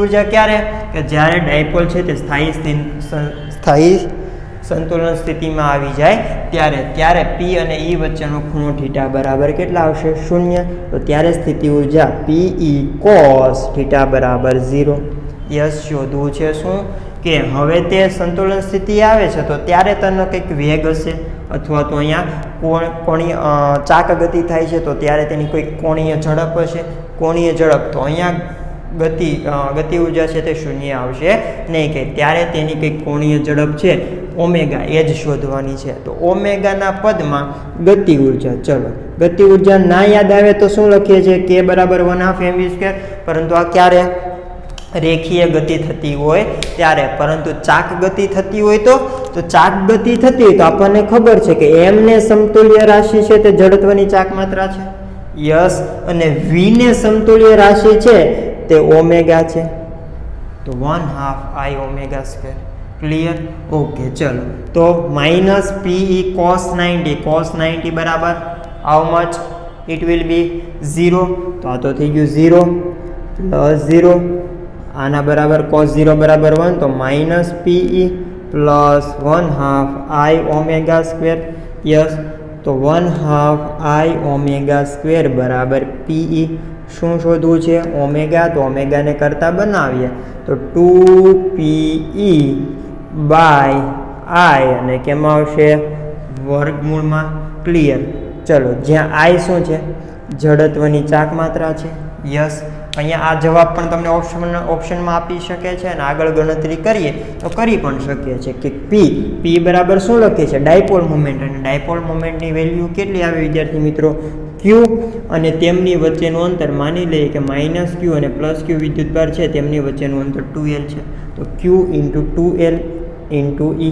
ઉર્જા ક્યારે? કે જ્યારે ડાયપોલ છે તે સ્થાયી સંતુલન સ્થિતિમાં આવી જાય ત્યારે P અને E વચ્ચેનો ખૂણો θ બરાબર કેટલા આવશે? 0. તો ત્યારે સ્થિતિ ઉર્જા PE cos θ બરાબર 0. યસ, શોધવું છે શું? કે હવે તે સંતુલન સ્થિતિ આવે છે તો ત્યારે તેનો કંઈક વેગ હશે અથવા તો અહીંયા કોણીય ચાક ગતિ થાય છે તો ત્યારે તેની કોઈ કોણીય ઝડપ હશે. કોણીય ઝડપ તો અહીંયા ગતિ ઉર્જા છે તે 0 આવશે નહીં, કે ત્યારે તેની કંઈક કોણીય ઝડપ છે ઓમેગા એ જ શોધવાની છે. તો ઓમેગાના પદમાં ગતિ ઉર્જા. ચલો, ગતિ ઉર્જા ના યાદ આવે તો શું લખીએ છીએ? કે બરાબર 1/2 mv². પરંતુ આ ક્યારે? રેખીય ગતિ થતી હોય ત્યારે. પરંતુ ચાક ગતિ થતી હોય તો ચાક ગતિ થતી હોય તો આપણને ખબર છે કે m ને સમતુલ્ય રાશિ છે તે જડત્વની ચાક માત્રા છે. યસ, અને v ને સમતુલ્ય રાશિ છે તે ઓમેગા છે. તો 1/2 I ω². ક્લિયર? ઓકે, ચલો. તો -PE cos 90 બરાબર how much? It will be 0. તો આ તો થઈ ગયું 0 + 0. આના બરાબર cos 0 બરાબર 1, તો -PE + 1/2 I ω². યસ, તો 1/2 I ω² બરાબર PE. શું શોધવું છે? ઓમેગા. તો ઓમેગાને કરતા બનાવીએ તો 2PE/I અને કેમાં આવશે? વર્ગમૂળમાં. ક્લિયર? ચલો, જ્યાં I શું છે? જડત્વની ચાક માત્રા છે. યસ, અહીંયા આ જવાબ પણ તમને ઓપ્શનમાં આપી શકે છે અને આગળ ગણતરી કરીએ તો કરી પણ શકીએ છીએ કે P બરાબર શું લખીએ છીએ? Dipole moment. અને ડાયપોલ મોમેન્ટની વેલ્યુ કેટલી આવે વિદ્યાર્થી મિત્રો? Q, અને તેમની વચ્ચેનું અંતર માની લઈએ કે -Q અને +Q વિદ્યુતભાર છે તેમની વચ્ચેનું અંતર 2L છે. તો Q × 2L × E.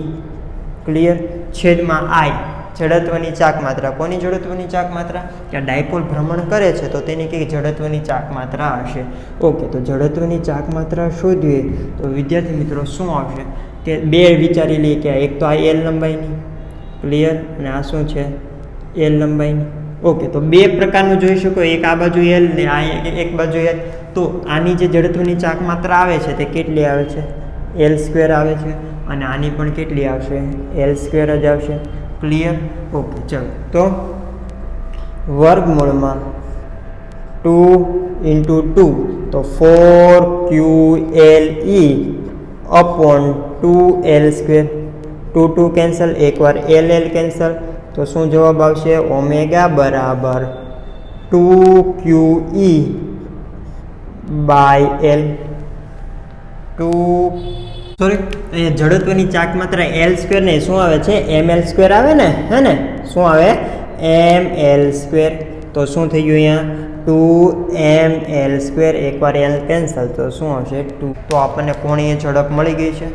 ક્લિયર? છેદમાં I જડત્વની ચાક માત્રા. કોની જડત્વની ચાક માત્રા? કે ડાયપોલ ભ્રમણ કરે છે તો તેની કઈ જડત્વની ચાક માત્રા હશે. ઓકે, તો જડત્વની ચાક માત્રા શોધીએ તો વિદ્યાર્થી મિત્રો શું આવશે? કે બે વિચારી લઈએ કે એક તો આ L લંબાઈની. ક્લિયર? અને આ શું છે? L લંબાઈની. ઓકે, તો બે પ્રકારનું જોઈ શકો. એક આ બાજુ L ને આ એક બાજુ L. તો આની જે જડત્વની ચાક માત્રા આવે છે તે કેટલી આવે છે? L² આવે છે. અને આની પણ કેટલી આવશે? L² જ આવશે. ક્લિયર? ઓકે, ચલો. તો વર્ગમૂળમાં 2 × 2 તો 4QLE/2L². 2 કેન્સલ, એકવાર L કેન્સલ, તો શું જવાબ આવશે? ઓમેગા બરાબર 2QE/L. અહીંયા જડત્વની ચાક માત્રા L² ને શું આવે છે? mL² આવે ને, હે ને? શું આવે? mL². તો શું થઈ ગયું? અહીંયા 2mL². એકવાર L કેન્સલ તો શું આવશે? 2. તો આપણને કોણીય ઝડપ મળી ગઈ છે.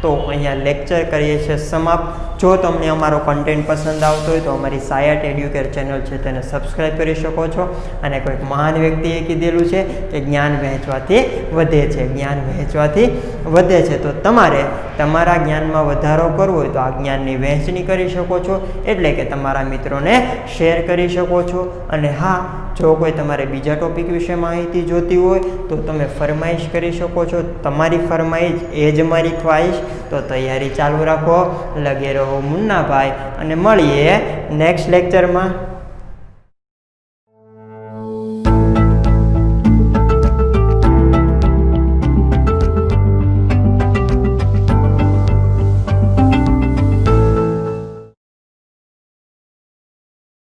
તો અહીંયા લેક્ચર કરીએ છીએ સમાપ્ત. જો તમને અમારો કન્ટેન્ટ પસંદ આવતો હોય તો અમારી સાયટ એડ્યુકેર ચેનલ છે તેને સબસ્ક્રાઈબ કરી શકો છો. અને કોઈક મહાન વ્યક્તિએ કીધેલું છે કે જ્ઞાન વહેંચવાથી વધે છે. તો તમારે તમારા જ્ઞાનમાં વધારો કરવો હોય તો આ જ્ઞાનની વહેંચણી કરી શકો છો. એટલે કે તમારા મિત્રોને શેર કરી શકો છો. અને હા, જો કોઈ તમારે બીજા ટોપિક વિશે માહિતી જોતી હોય તો તમે ફરમાઈશ કરી શકો છો. તમારી ફરમાઈશ એ જ મારી ખ્વાહિશ. તો તૈયારી ચાલુ રાખો. લગે રહો મુન્નાભાઈ, અને મળીએ નેક્સ્ટ લેક્ચરમાં.